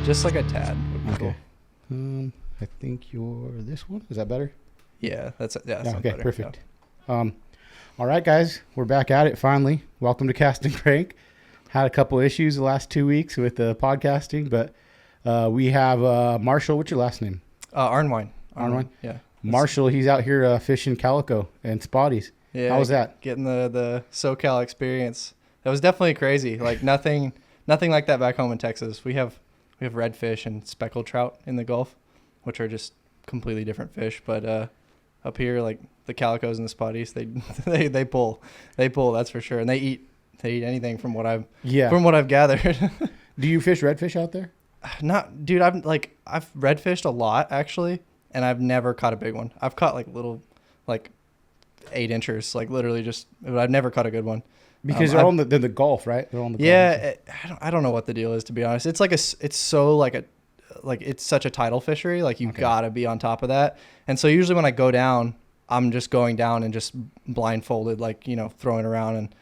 Just like a tad would be Okay. cool. I think you're this one. Is that better? Yeah, that's Okay, better. perfect. All right, guys, we're back at it finally. Welcome to Cast and Crank. Had a couple issues the last 2 weeks with the podcasting, but we have Marshall. What's your last name? Arnwine. Arnwine? Yeah. Marshall. He's out here fishing calico and spotties. Yeah. How was that? Getting the SoCal experience. That was definitely crazy. Like nothing like that back home in Texas. We have redfish and speckled trout in the Gulf, which are just completely different fish. But up here, like the calicos and the spotties, they pull, that's for sure. And they eat anything from what I've gathered. Do you fish redfish out there? Not, dude. I've redfished a lot actually, and I've never caught a big one. I've caught like little, like 8 inchers, like literally just. But I've never caught a good one. Because they're on the Gulf, right? They're on the Gulf. Yeah, I don't know what the deal is, to be honest. It's it's such a tidal fishery. Like you gotta be on top of that. And so usually when I go down, I'm just going down and just blindfolded, like, throwing around, and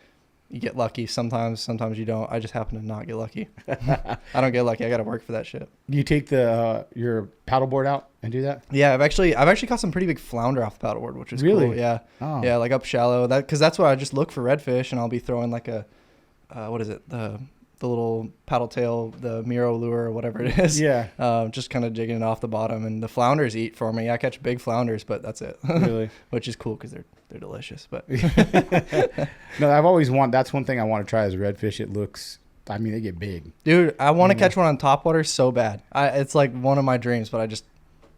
you get lucky sometimes you don't. I just happen to not get lucky. I don't get lucky. I got to work for that shit. Do you take your paddleboard out and do that? Yeah, I've actually caught some pretty big flounder off the paddleboard, which is really cool. Yeah. Oh. Yeah, like up shallow. Because that's where I just look for redfish, and I'll be throwing like a what is it? The little paddle tail, the Miro lure or whatever it is. Yeah. Just kind of jigging it off the bottom, and the flounders eat for me. I catch big flounders, but that's it. Really? Which is cool because they're delicious. But no, that's one thing I want to try is redfish. It looks, they get big. Dude, I want to catch one on topwater so bad. It's like one of my dreams, but it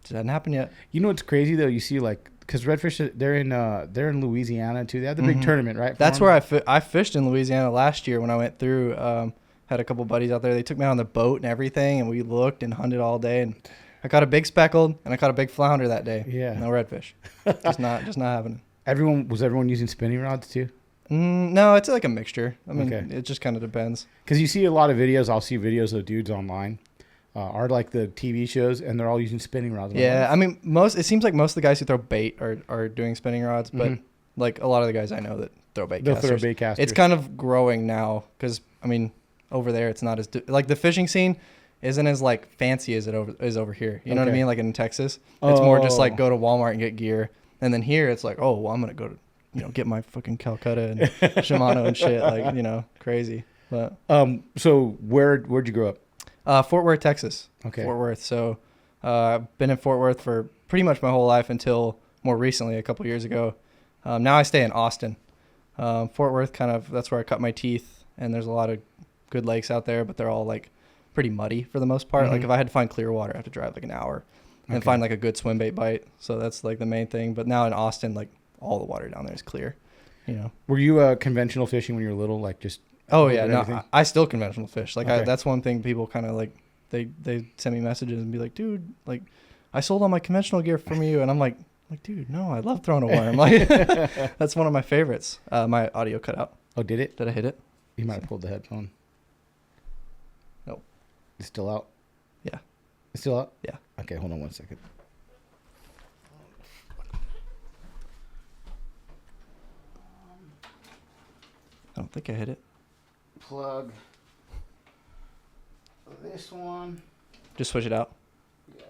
hasn't happened yet. You know what's crazy though? You see because redfish, they're in Louisiana too. They have the big tournament, right? That's where I fished in Louisiana last year when I went through. Had a couple buddies out there. They took me on the boat and everything, and we looked and hunted all day. And I caught a big speckled, and I caught a big flounder that day. Yeah. No redfish. just not happening. Was everyone using spinning rods too? No, it's like a mixture. Okay. It just kind of depends. Because you see a lot of videos. I'll see videos of dudes online, are like the TV shows, and they're all using spinning rods. Yeah, it seems like most of the guys who throw bait are doing spinning rods, but like a lot of the guys I know that throw bait casters. They'll throw bait casters. It's kind of growing now because over there it's not as like the fishing scene isn't as like fancy as it is over here. You know what I mean? Like in Texas, it's more just like go to Walmart and get gear, and then here it's like, oh, well, I'm gonna go to get my fucking Calcutta and Shimano and shit, like crazy. But so where'd you grow up? Fort Worth, Texas. Okay. Fort Worth. So I've been in Fort Worth for pretty much my whole life until more recently, a couple years ago. Now I stay in Austin. Fort Worth, that's where I cut my teeth, and there's a lot of good lakes out there, but they're all like pretty muddy for the most part. Like if I had to find clear water, I have to drive like an hour and find like a good swim bait bite. So that's like the main thing. But now in Austin, like all the water down there is clear. Were you conventional fishing when you were little, like just? Oh yeah, no, I still conventional fish. Like okay. That's one thing people kind of like. They send me messages and be like, dude, like I sold all my conventional gear from you, and I'm like, dude, no, I love throwing a worm. Like that's one of my favorites. My audio cut out. Oh, did it? Did I hit it? You might have pulled the headphone. Nope. It's still out? Yeah. It's still out? Yeah. Okay, hold on one second. I don't think I hit it. Plug this one. Just switch it out. Yeah.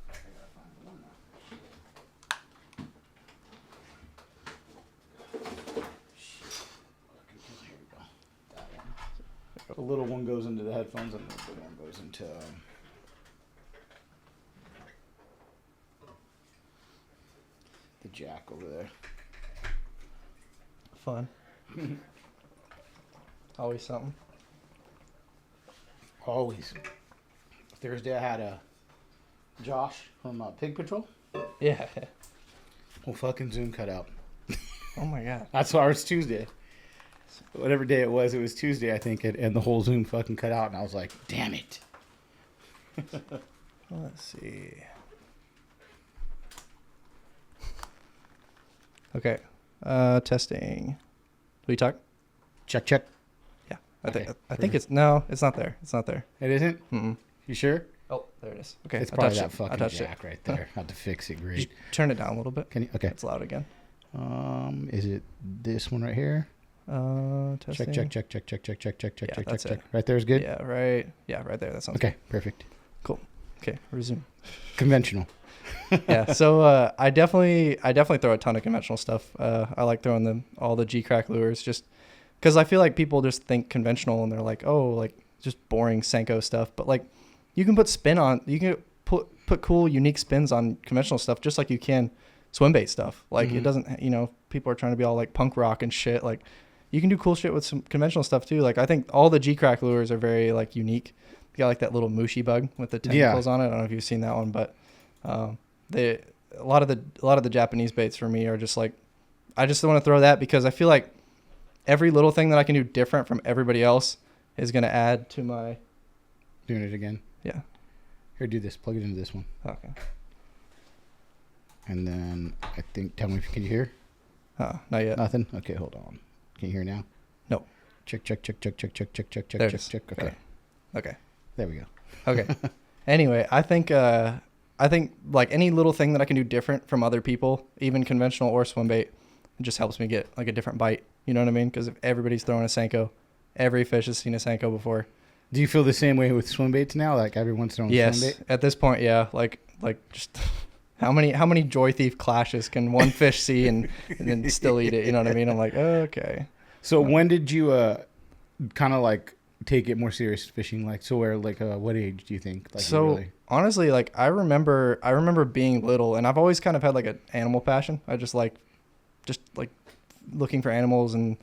I gotta find the one now. Here we go. That one. The little one goes into the headphones, and the big one goes into the jack over there. Fun. Always something. Always. Thursday I had Josh from Pig Patrol. Yeah. Whole fucking Zoom cut out. Oh my god. That's why it's Tuesday. Whatever day it was Tuesday, I think, and the whole Zoom fucking cut out, and I was like, damn it. Let's see. Okay. Testing. Will you talk? Check. Yeah. I think it's not there. It's not there. It isn't? Mm-mm. You sure? Oh, there it is. Okay. It's probably that fucking jack right there. Have to fix it great. Turn it down a little bit. Can you? Okay. It's loud again. Is it this one right here? Testing. Check. That's it. Right there is good? Yeah, right. Yeah, right there. That sounds Okay, perfect. cool. Okay, resume. Conventional. Yeah, so I definitely throw a ton of conventional stuff. I like throwing all the G-Crack lures just because I feel like people just think conventional and they're like, oh, like just boring Senko stuff. But like you can put spin on, you can put cool, unique spins on conventional stuff just like you can swim bait stuff. Like it doesn't, people are trying to be all like punk rock and shit. Like you can do cool shit with some conventional stuff too. Like I think all the G-Crack lures are very like unique. You got like that little mushy bug with the tentacles on it. I don't know if you've seen that one, but a lot of the Japanese baits for me are just like, I just want to throw that because I feel like every little thing that I can do different from everybody else is going to add to my doing it again. Yeah. Here, do this. Plug it into this one. Okay. And then I think, tell me, can you hear? Not yet. Nothing? Okay, hold on. Can you hear now? No. Check. There it is. Okay. Okay. There we go. Okay. Anyway, I think like any little thing that I can do different from other people, even conventional or swim bait, it just helps me get like a different bite. You know what I mean? Because if everybody's throwing a Senko, every fish has seen a Senko before. Do you feel the same way with swim baits now? Like everyone's throwing swim bait? Yes. At this point, yeah. Like just how many Joy Thief clashes can one fish see and then still eat it? You know what I mean? I'm like, okay. So when did you kind of like take it more serious fishing? Like, so where, like, what age do you think? Like, so honestly, like I remember being little, and I've always kind of had like an animal passion. I just like looking for animals and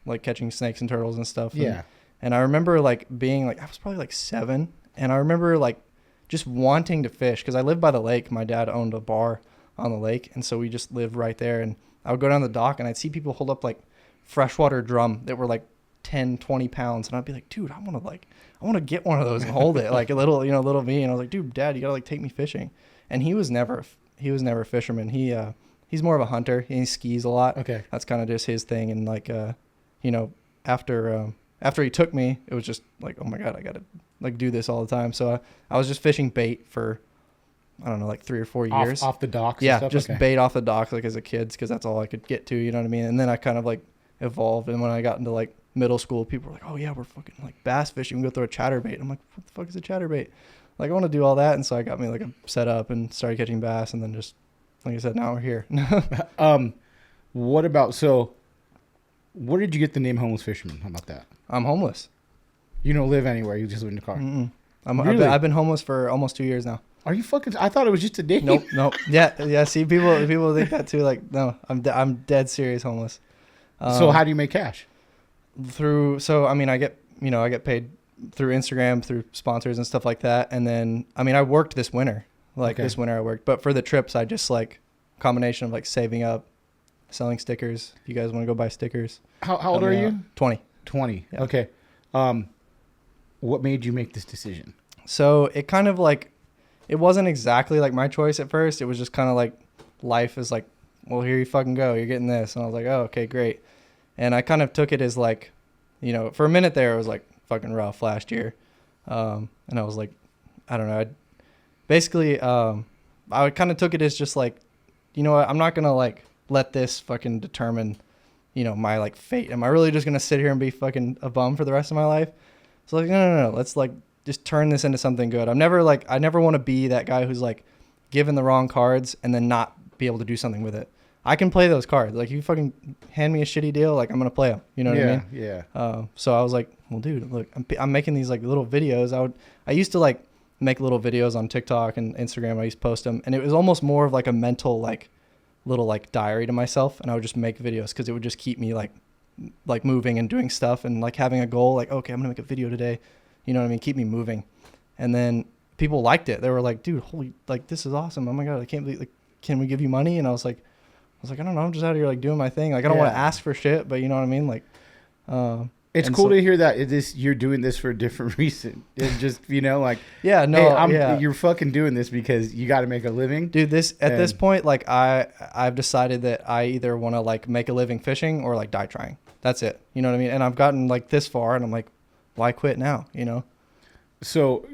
like catching snakes and turtles and stuff. Yeah. And I remember like being like, I was probably like 7, and I remember like just wanting to fish because I lived by the lake. My dad owned a bar on the lake, and so we just lived right there. And I would go down the dock and I'd see people hold up like freshwater drum that were like 10, 20 pounds. And I'd be like, dude, I want to get one of those and hold it like a little me. And I was like, dude, Dad, you gotta like take me fishing. And he was never a fisherman. He's more of a hunter. He skis a lot. Okay. That's kind of just his thing. And like, after he took me, it was just like, oh my God, I got to like do this all the time. So I was just fishing bait for, I don't know, like 3 or 4 years. Off the docks? Yeah, and stuff? just okay. bait off the docks like as a kid because that's all I could get to, you know what I mean? And then I kind of like evolved. And when I got into like middle school, people were like, oh yeah, we're fucking like bass fishing. We go throw a chatterbait. I'm like, what the fuck is a chatterbait? Like I want to do all that. And so I got me like a setup and started catching bass. And then just, like I said, now we're here. Where did you get the name Homeless Fisherman? How about that? I'm homeless. You don't live anywhere. You just live in the car. Mm-mm. Really? I've been homeless for almost 2 years now. Are you fucking? I thought it was just a day. Nope. Yeah. See, people think that too. Like, no, I'm dead serious homeless. So how do you make cash? I get paid through Instagram, through sponsors and stuff like that. And then, I worked this winter. This winter I worked. But for the trips, I just like combination of like saving up, selling stickers. If you guys want to go buy stickers. How old are you? 20. 20. Yeah. Okay. What made you make this decision? So it kind of like, it wasn't exactly like my choice at first. It was just kind of like life is like, well, here you fucking go. You're getting this. And I was like, oh, okay, great. And I kind of took it as like, for a minute there, it was like fucking rough last year. And I was like, I don't know. I kind of took it as just like, you know what? I'm not going to like let this fucking determine, my like fate. Am I really just going to sit here and be fucking a bum for the rest of my life? So like, no. Let's like just turn this into something good. I never want to be that guy who's like given the wrong cards and then not be able to do something with it. I can play those cards. Like, if you fucking hand me a shitty deal, like, I'm going to play them. You know what I mean? Yeah. So I was like, well, dude, look, I'm making these, like, little videos. I used to, like, make little videos on TikTok and Instagram. I used to post them. And it was almost more of, like, a mental, like, little, like, diary to myself. And I would just make videos because it would just keep me, like moving and doing stuff and, like, having a goal. Like, okay, I'm going to make a video today. You know what I mean? Keep me moving. And then people liked it. They were like, dude, holy, like, this is awesome. Oh, my God, I can't believe, like, can we give you money? And I was like, I don't know. I'm just out here like doing my thing. Like I don't want to ask for shit, but you know what I mean? Like, it's cool to hear that you're doing this for a different reason. It's just, like, yeah, no, hey, you're fucking doing this because you got to make a living. Dude, at this point, like I've decided that I either want to like make a living fishing or like die trying. That's it. You know what I mean? And I've gotten like this far and I'm like, why quit now? So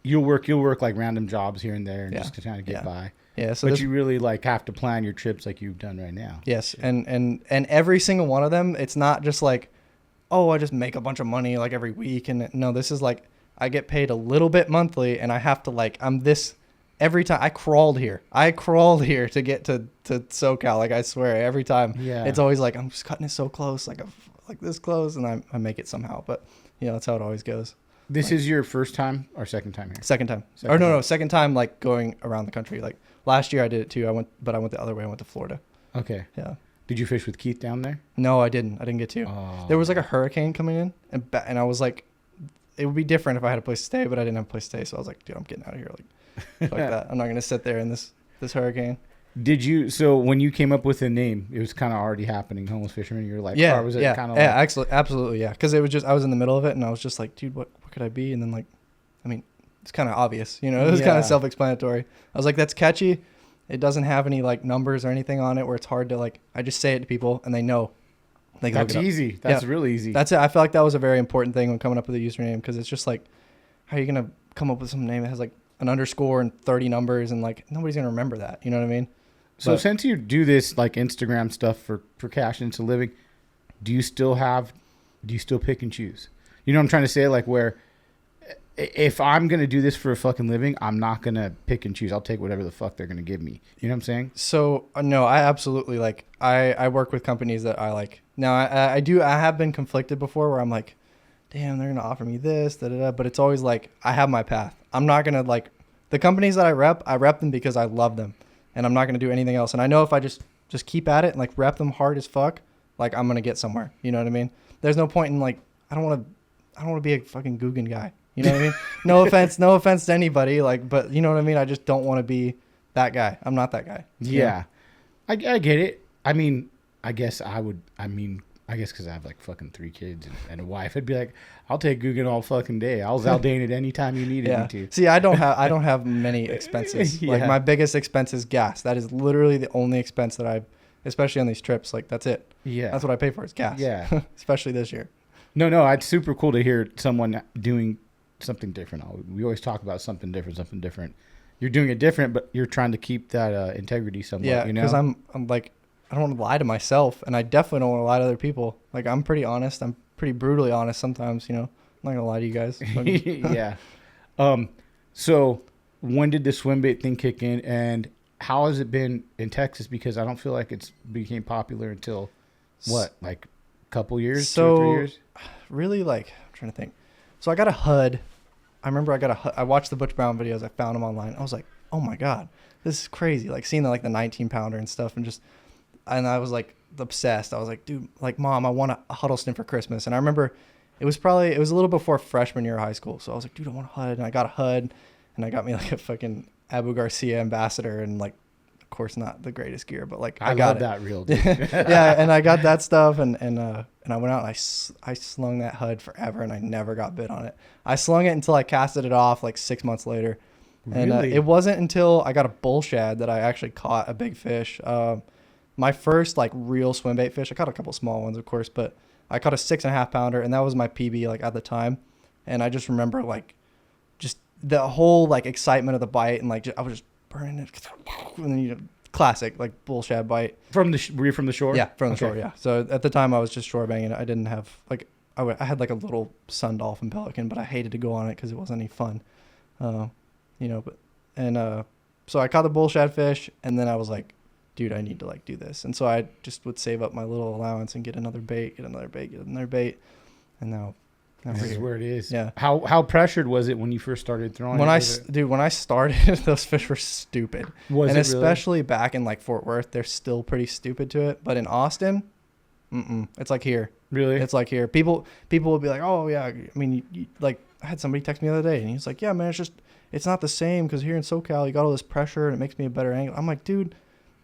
you'll work like random jobs here and there and Yeah. just to kind of get Yeah. by. Yeah. So But you really like have to plan your trips like you've done right now. yes, and every single one of them, it's not just like, oh, I just make a bunch of money like every week, and no, this is like I get paid a little bit monthly, and I have to like I'm this every time. I crawled here to get to SoCal. Like I swear, every time, Yeah. it's always like I'm just cutting it so close, like this close, and I make it somehow. But that's how it always goes. This is your first time or second time here? Second time. Second time. Second time like going around the country. Like last year I did it too. I went the other way. I went to Florida. Okay. Yeah. Did you fish with Keith down there? No, I didn't. I didn't get to. Oh. There was like a hurricane coming in, and I was like, it would be different if I had a place to stay, but I didn't have a place to stay. So I was like, dude, I'm getting out of here. Like, fuck that. I'm not gonna sit there in this hurricane. Did you? So when you came up with the name, it was kind of already happening. Homeless Fisherman. You're like, Yeah, or was it yeah, kind of? yeah, absolutely, yeah. Because it was just I was in the middle of it, and I was just like, dude, what could I be? And then like, I mean, it's kind of obvious, It was kind Yeah. of self-explanatory. I was like, that's catchy. It doesn't have any like numbers or anything on it where it's hard to like. I just say it to people, and they know. They can look That's it up. easy. That's Yeah. really easy. That's it. I feel like that was a very important thing when coming up with a username because it's just like, how are you gonna come up with some name that has like an underscore and 30 numbers and like nobody's gonna remember that. You know what I mean? So But- since you do this like Instagram stuff for cash into living, do you still pick and choose? You know what I'm trying to say? Like where if I'm going to do this for a fucking living, I'm not going to pick and choose. I'll take whatever the fuck they're going to give me. You know what I'm saying? So no, I absolutely like. I work with companies that I like. Now I have been conflicted before where I'm like, damn, they're gonna offer me this, da da da. But it's always like I have my path. I'm not gonna like the companies that I rep them because I love them, and I'm not gonna do anything else. And I know if I just keep at it and like rep them hard as fuck, like I'm gonna get somewhere. You know what I mean? There's no point in like I don't want to be a fucking Guggen guy. You know what I mean? No offense to anybody. Like, but you know what I mean? I just don't want to be that guy. I'm not that guy. Yeah. I get it. I mean, I guess because I have like fucking 3 kids and a wife, I'd be like, I'll take Guggen all fucking day. I'll Zaldane it anytime you needed me to. See, I don't have many expenses. Yeah. Like my biggest expense is gas. That is literally the only expense that I've, especially on these trips. Like that's it. Yeah. That's what I pay for is gas. Yeah. Especially this year. No, it's super cool to hear someone doing something different. We always talk about something different. You're doing it different, but you're trying to keep that integrity somewhat. Yeah, because I'm like, I don't want to lie to myself, and I definitely don't want to lie to other people. Like I'm pretty honest. I'm pretty brutally honest sometimes. I'm not gonna lie to you guys. Yeah. So when did the swim bait thing kick in, and how has it been in Texas? Because I don't feel like it's became popular until what, like a couple years, 2 or 3 years? Really, like I'm trying to think. So I got a HUD. I remember I got a HUD. I watched the Butch Brown videos. I found them online. I was like, oh my god, this is crazy. Like seeing the 19 pounder and stuff, and I was like obsessed. I was like, dude, like mom, I want a Huddleston for Christmas. And I remember it was a little before freshman year of high school. So I was like, dude, I want a HUD. And I got a HUD, and I got me like a fucking Abu Garcia ambassador, and like, of course, not the greatest gear, but like I got love it. that reel, dude. Yeah, and I got that stuff, and I went out and I slung that HUD forever, and I never got bit on it. I slung it until I casted it off like 6 months later, and Really? it wasn't until I got a bull shad that I actually caught a big fish. My first like real swim bait fish. I caught a couple small ones, of course, but I caught a 6.5 pounder, and that was my PB like at the time. And I just remember like just the whole like excitement of the bite, and like I was just burning it, and then classic like bull shad bite. Were you from the shore? Yeah, from the Okay. shore. Yeah. So at the time I was just shore banging it. I didn't have like I had like a little sun dolphin pelican, but I hated to go on it because it wasn't any fun. So I caught the bull shad fish, and then I was like, dude, I need to like do this. And so I just would save up my little allowance and get another bait, and now This we're is here. where it is. Yeah. How pressured was it when you first started throwing? When it? when I started, those fish were stupid. Was And it especially back in like Fort Worth, they're still pretty stupid to it. But in Austin, it's like here. really? It's like here. People will be like, oh yeah. I mean, like I had somebody text me the other day, and he's like, yeah, man, it's not the same because here in SoCal you got all this pressure and it makes me a better angle. I'm like, dude,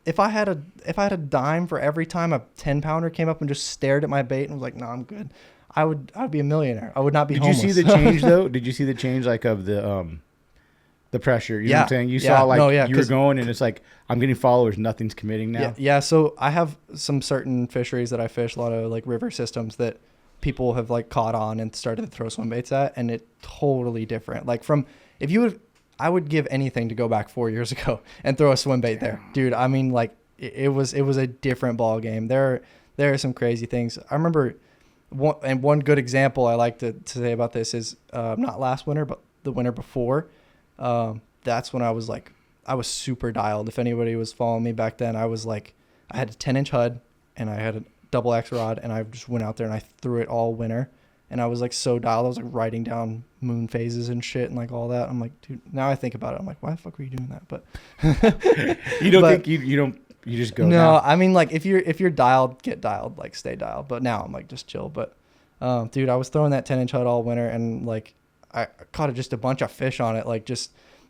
if I had a dime for every time a 10 pounder came up and just stared at my bait and was like, no, I'm good, I'd be a millionaire. I would not be homeless. Did you see the change though? Did you see the change like of the pressure? You know what I'm saying? You saw like you were going, and it's like, I'm getting followers, nothing's committing now. Yeah. So I have some certain fisheries that I fish, a lot of like river systems that people have like caught on and started to throw swim baits at, and it's totally different. Like if you would, I would give anything to go back 4 years ago and throw a swim bait there, dude. I mean, like it was a different ball game. There are some crazy things. I remember one good example I like to say about this is not last winter, but the winter before. That's when I was super dialed. If anybody was following me back then, I had a 10-inch HUD and I had a double X rod, and I just went out there and I threw it all winter. And I was like so dialed. I was like writing down moon phases and shit and like all that. I'm like, dude, now I think about it, I'm like, why the fuck were you doing that? But you just go. No, now? I mean, like if you're dialed, get dialed, like stay dialed. But now I'm like, just chill. But dude, I was throwing that 10-inch HUD all winter, and like I caught just a bunch of fish on it.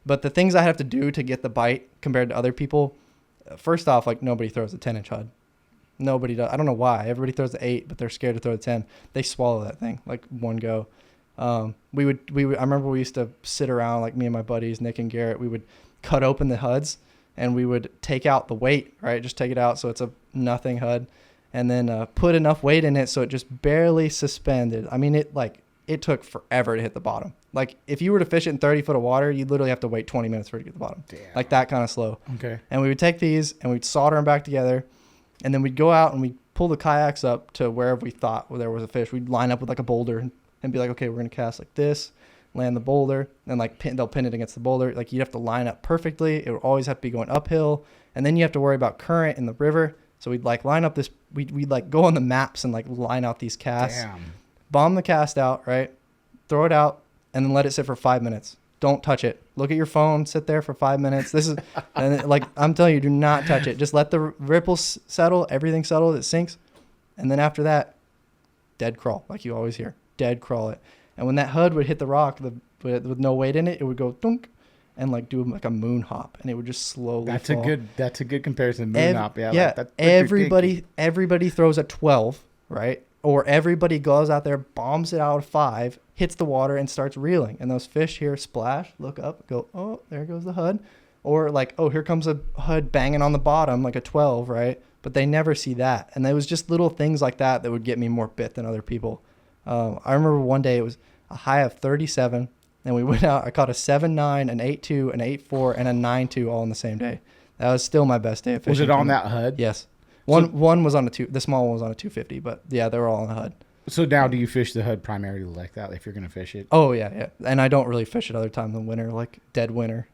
But the things I have to do to get the bite compared to other people, first off, like nobody throws a 10-inch HUD. Nobody does. I don't know why. Everybody throws the 8, but they're scared to throw the 10. They swallow that thing like one go. We would. I remember we used to sit around, like me and my buddies, Nick and Garrett. We would cut open the HUDs and we would take out the weight, right? Just take it out so it's a nothing HUD, and then put enough weight in it so it just barely suspended. I mean, it took forever to hit the bottom. Like if you were to fish it in 30 foot of water, you'd literally have to wait 20 minutes for it to get to the bottom. Damn. Like that kind of slow. Okay. And we would take these and we'd solder them back together. And then we'd go out and we'd pull the kayaks up to wherever we thought there was a fish. We'd line up with like a boulder and be like, okay, we're going to cast like this, land the boulder, and like they'll pin it against the boulder. Like you'd have to line up perfectly. It would always have to be going uphill. And then you have to worry about current in the river. So we'd like line up this, we'd like go on the maps and like line out these casts. Damn. Bomb the cast out, right? Throw it out and then let it sit for 5 minutes. Don't touch it. Look at your phone. Sit there for 5 minutes. This is, and like I'm telling you, do not touch it. Just let the ripples settle. Everything settle. It sinks, and then after that, dead crawl, like you always hear. Dead crawl it. And when that HUD would hit the rock, with no weight in it, it would go thunk, and like do like a moon hop, and it would just slowly. Fall. That's a good comparison. Moon hop. Yeah. Yeah. Like that's Everybody throws a 12, right? Or everybody goes out there, bombs it out of 5, hits the water, and starts reeling. And those fish here splash, look up, go, oh, there goes the HUD. Or like, oh, here comes a HUD banging on the bottom, like a 12, right? But they never see that. And it was just little things like that would get me more bit than other people. I remember one day it was a high of 37, and we went out. I caught a 7.9, an 8.2, an 8.4, and a 9.2 all in the same day. That was still my best day of fishing. Was it on that HUD? Yes. One was on the small one was on a 250, but yeah, they were all on the HUD. So now do you fish the HUD primarily like that if you're going to fish it? Oh, yeah. And I don't really fish it other times than winter, like dead winter.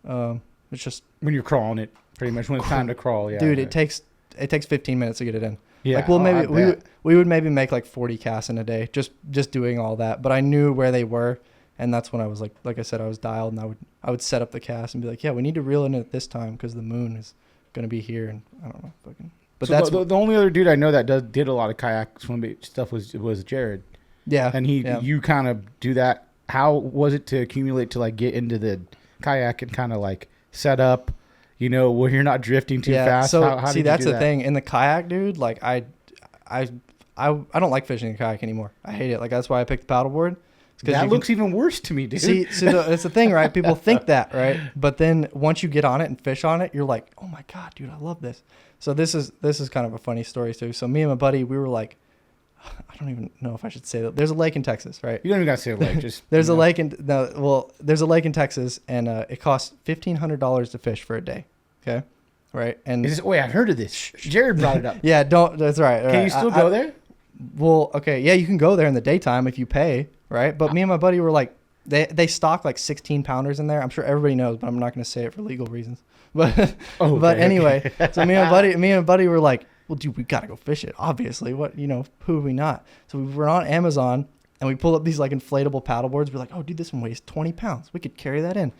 It's just... When you're crawling it, pretty much when it's time to crawl, yeah. Dude, it takes 15 minits to get it in. Yeah. Like, we would maybe make like 40 casts in a day, just doing all that. But I knew where they were, and that's when I was like I said, I was dialed, and I would set up the cast and be like, yeah, we need to reel in at this time because the moon is going to be here, and I don't know, fucking... But so that's the only other dude I know that did a lot of kayak swim stuff was Jared. Yeah. And you kind of do that. How was it to accumulate to like get into the kayak and kind of like set up, where you're not drifting too fast? So how see, that's the thing in the kayak, dude. Like I don't like fishing in kayak anymore. I hate it. Like that's why I picked the paddleboard. That looks even worse to me, dude. See, it's the thing, right? People think that, right? But then once you get on it and fish on it, you're like, oh my God, dude, I love this. So this is kind of a funny story too. So me and my buddy, we were like, I don't even know if I should say that. There's a lake in Texas, right? You don't even got to say a lake. Just there's a lake there's a lake in Texas, and it costs $1,500 to fish for a day. Okay, right? And wait, I've heard of this. Jared brought it up. Yeah, that's right. Can you still go there? Well, okay, yeah, you can go there in the daytime if you pay, right? But me and my buddy were like, they stock like 16 pounders in there. I'm sure everybody knows, but I'm not going to say it for legal reasons. But anyway, so me and my buddy were like, well, dude, we got to go fish it. Obviously, who are we not? So we were on Amazon and we pulled up these like inflatable paddle boards. We're like, oh, dude, this one weighs 20 pounds. We could carry that in.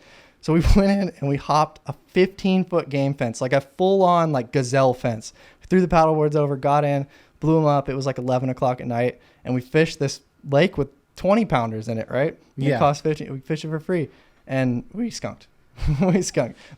So we went in and we hopped a 15-foot game fence, like a full-on like gazelle fence. We threw the paddle boards over, got in, blew them up. It was like 11 o'clock at night, and we fished this lake with 20 pounders in it, right? Yeah. It cost 15. We fished it for free, and we skunked.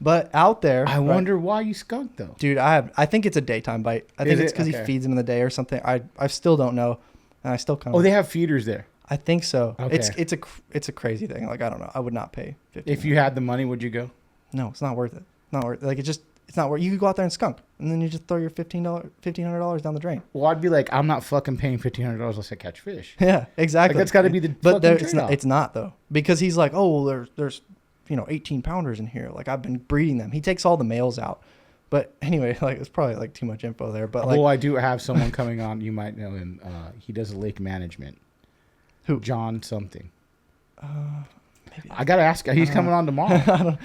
But out there, I wonder why you skunked though, dude. I think it's a daytime bite. I think it's because he Okay. feeds them in the day or something. I still don't know, and I still kind of. Oh, they have feeders there. I think so. Okay. It's a crazy thing. Like I don't know. I would not pay 15. If you had the money, would you go? No, it's not worth it. Not worth. Like it's not worth. You could go out there and skunk, and then you just throw your $1,500 down the drain. Well, I'd be like, I'm not fucking paying $1,500 unless I catch fish. Yeah, exactly. Like, that's got to be the. But fucking trade-off. it's not though, because he's like, oh, well, there's 18 pounders in here. Like, I've been breeding them. He takes all the males out. But anyway, like, it's probably like too much info there. But like, well, I do have someone coming on. You might know him. He does lake management. Who? John something. Maybe. I gotta ask. He's coming on tomorrow.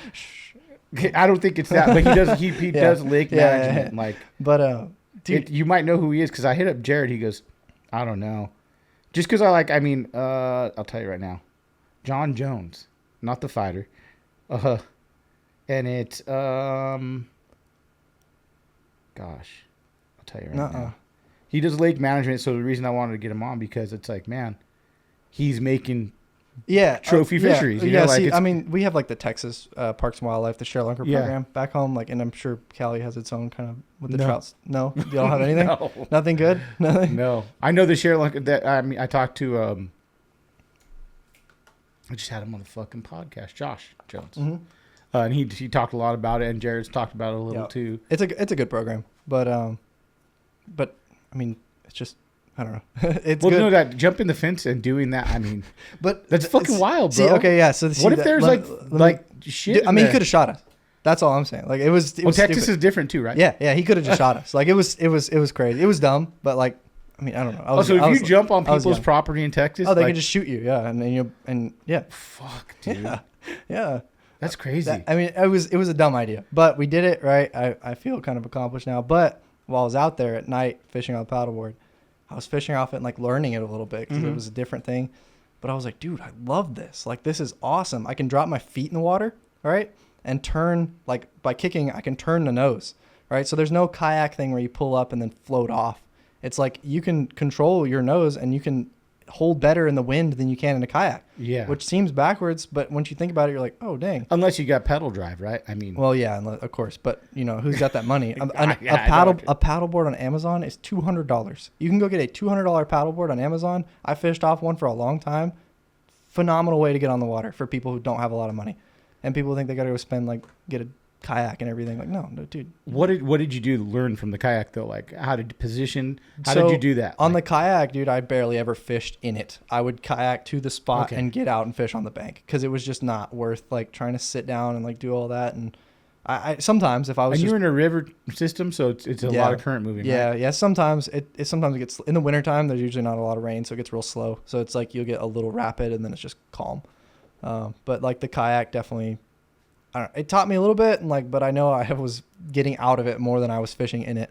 I don't think it's that, but he does. He does lake management. Like, but dude, you might know who he is because I hit up Jared. He goes, I don't know, just because I'll tell you right now, John Jones, not the fighter, and it's gosh, I'll tell you right now. He does lake management, so the reason I wanted to get him on because it's like, man, he's making trophy fisheries. You know, see, I mean, we have like the Texas Parks and Wildlife, the Sherlunker program back home, like, and I'm sure Cali has its own kind of with the trouts. No, you don't have anything. No. Nothing good. Nothing. No, I know the Sherlunker. That I talked to. I just had him on the fucking podcast, Josh Jones. Mm-hmm. And he talked a lot about it, and Jared's talked about it a little too. It's a good program, but I mean, it's just, I don't know. It's good. No, that jump in the fence and doing that. I mean, but that's fucking wild, bro. See, okay, yeah. So what if there's shit? I mean, he could have shot us. That's all I'm saying. Like, it was Texas stupid. is different too, right? Yeah. He could have just shot us. Like, it was crazy. It was dumb, but like, I mean, I don't know. So if you jump on people's property in Texas, they can just shoot you. Yeah, and yeah. Fuck, dude. Yeah. That's crazy. I mean, it was a dumb idea, but we did it right. I feel kind of accomplished now. But while I was out there at night fishing on the paddleboard, I was fishing off it and like learning it a little bit because it was a different thing. But I was like, dude, I love this. Like, this is awesome. I can drop my feet in the water, all right, and turn, like, by kicking, I can turn the nose, right? So there's no kayak thing where you pull up and then float off. It's like you can control your nose and you can hold better in the wind than you can in a kayak. Yeah. Which seems backwards, but once you think about it, you're like, oh, dang. Unless you got pedal drive, right? I mean. Well, yeah, of course. But, who's got that money? A paddleboard on Amazon is $200. You can go get a $200 paddleboard on Amazon. I fished off one for a long time. Phenomenal way to get on the water for people who don't have a lot of money. And people think they got to go spend, like, get a kayak and everything. Like, no, dude. What did you do to learn from the kayak though? Like, how did you position? How did you do that? On the kayak, dude, I barely ever fished in it. I would kayak to the spot and get out and fish on the bank because it was just not worth like trying to sit down and like do all that. And I sometimes if I was you're in a river system, so it's a lot of current moving. Yeah, right? yeah. Sometimes it gets in the wintertime. There's usually not a lot of rain, so it gets real slow. So it's like you'll get a little rapid and then it's just calm. But like the kayak definitely. It taught me a little bit, and but I know I was getting out of it more than I was fishing in it,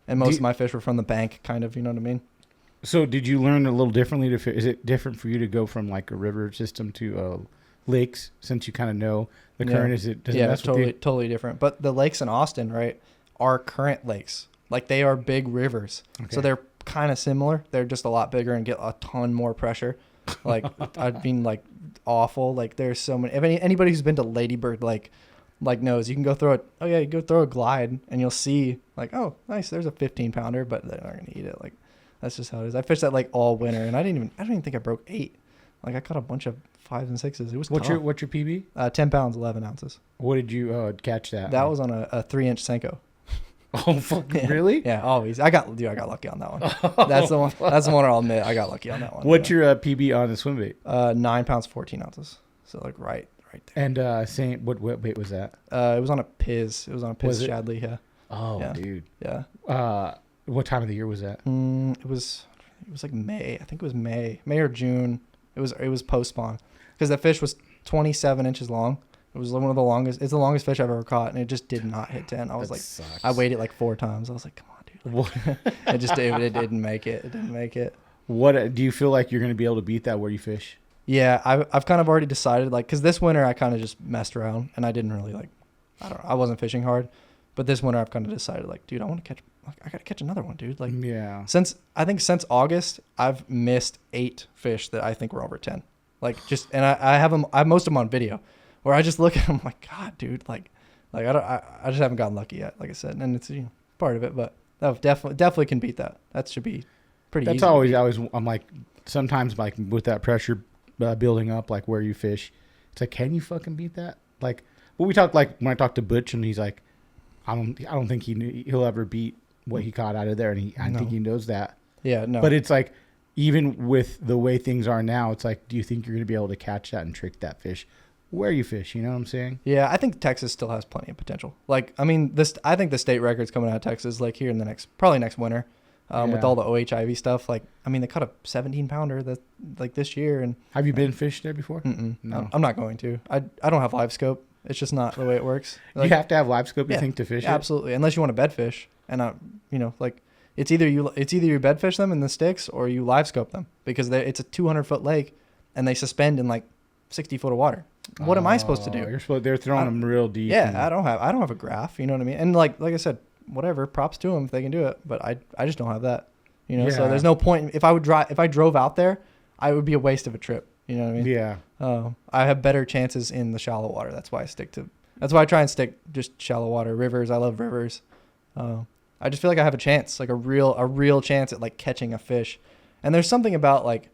and most of my fish were from the bank, kind of. You know what I mean? So, did you learn a little differently? Is it different for you to go from like a river system to lakes, since you kind of know the current? It's totally different. But the lakes in Austin, right, are current lakes. Like they are big rivers, so they're kind of similar. They're just a lot bigger and get a ton more pressure. Like I mean, like. Awful. Like there's so many. If anybody who's been to Ladybird like knows, you can go throw it. Oh yeah, you go throw a glide and you'll see like, oh nice, there's a 15 pounder, but they're not gonna eat it. Like that's just how it is. I fished that like all winter and I don't even think I broke 8. Like I caught a bunch of 5s and 6s. It was what's tough. your PB? 10 pounds 11 ounces. What did you catch that? That was on a 3-inch Senko. Oh fucking really? Yeah, always. I got lucky on that one. That's the one. That's the one I'll admit. I got lucky on that one. What's your PB on the swim bait? 9 pounds 14 ounces. So like right there. And same. What weight was that? It was on a Piz. It was on a Piz Shadley. Yeah. Oh, yeah. Dude. Yeah. What time of the year was that? It was like May. I think it was May or June. It was post spawn because that fish was 27 inches long. It was one of the longest. It's the longest fish I've ever caught, and it just did not hit 10. I was sucks. I weighed it like 4 times. I was like, come on, dude. Like, it didn't make it. It didn't make it. What do you feel like you're going to be able to beat that where you fish? Yeah, I've kind of already decided, like, because this winter I kind of just messed around, and I didn't really I wasn't fishing hard, but this winter I've kind of decided, like, dude, I gotta catch another one, dude. Like, yeah. Since August, I've missed 8 fish that I think were over 10. Like, and I have most of them on video. Where I just look at them like, God, dude, like I just haven't gotten lucky yet, like I said, and it's part of it, but that definitely can beat that. That should be pretty easy. That's always I'm like, sometimes like with that pressure building up, like where you fish, it's like, can you fucking beat that? Like, well, we talked like when I talked to Butch and he's like, I don't think he'll ever beat what he caught out of there, and I think he knows that. Yeah, no. But it's like, even with the way things are now, it's like, do you think you're going to be able to catch that and trick that fish where you fish. You know what I'm saying? Yeah, I think Texas still has plenty of potential. Like, I mean, I think the state record's coming out of Texas, like here in the probably next winter, with all the OHIV stuff. Like, I mean, they caught a 17-pounder this year. And have you been fished there before? No, I'm not going to. I don't have live scope. It's just not the way it works. Like, you have to have live scope, you think, to fish it? Absolutely, unless you want to bed fish, and like it's either you bed fish them in the sticks or you live scope them, because it's a 200-foot lake, and they suspend in like 60 foot of water. What am I supposed to do? They're throwing them real deep. Yeah, I don't have a graph. You know what I mean? And like I said, whatever, props to them if they can do it. But I just don't have that. You know, so there's no point. If I drove out there, it would be a waste of a trip. You know what I mean? Yeah. I have better chances in the shallow water. That's why I try and stick just shallow water. Rivers. I love rivers. I just feel like I have a chance, like a real chance at like catching a fish. And there's something about like,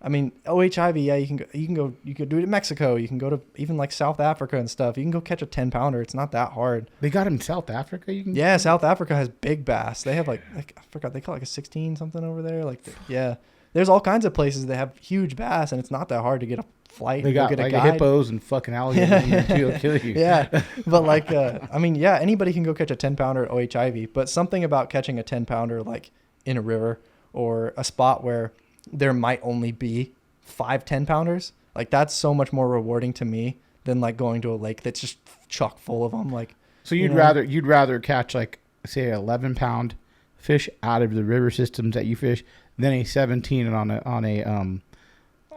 I mean, OHIV, yeah, you could do it in Mexico. You can go to even like South Africa and stuff. You can go catch a 10-pounder. It's not that hard. They got them in South Africa? Yeah, South Africa has big bass. They have like I forgot, they call it like a 16 something over there. Like, yeah, there's all kinds of places that have huge bass, and it's not that hard to get a flight. They got get like a hippos and fucking alligators to kill you. Yeah, but like, I mean, yeah, anybody can go catch a 10-pounder at OHIV, but something about catching a 10-pounder like in a river or a spot where there might only be 5 10-pounders, like that's so much more rewarding to me than like going to a lake that's just chock full of them. Like, so you'd rather catch like say an 11-pound fish out of the river systems that you fish than a 17 on a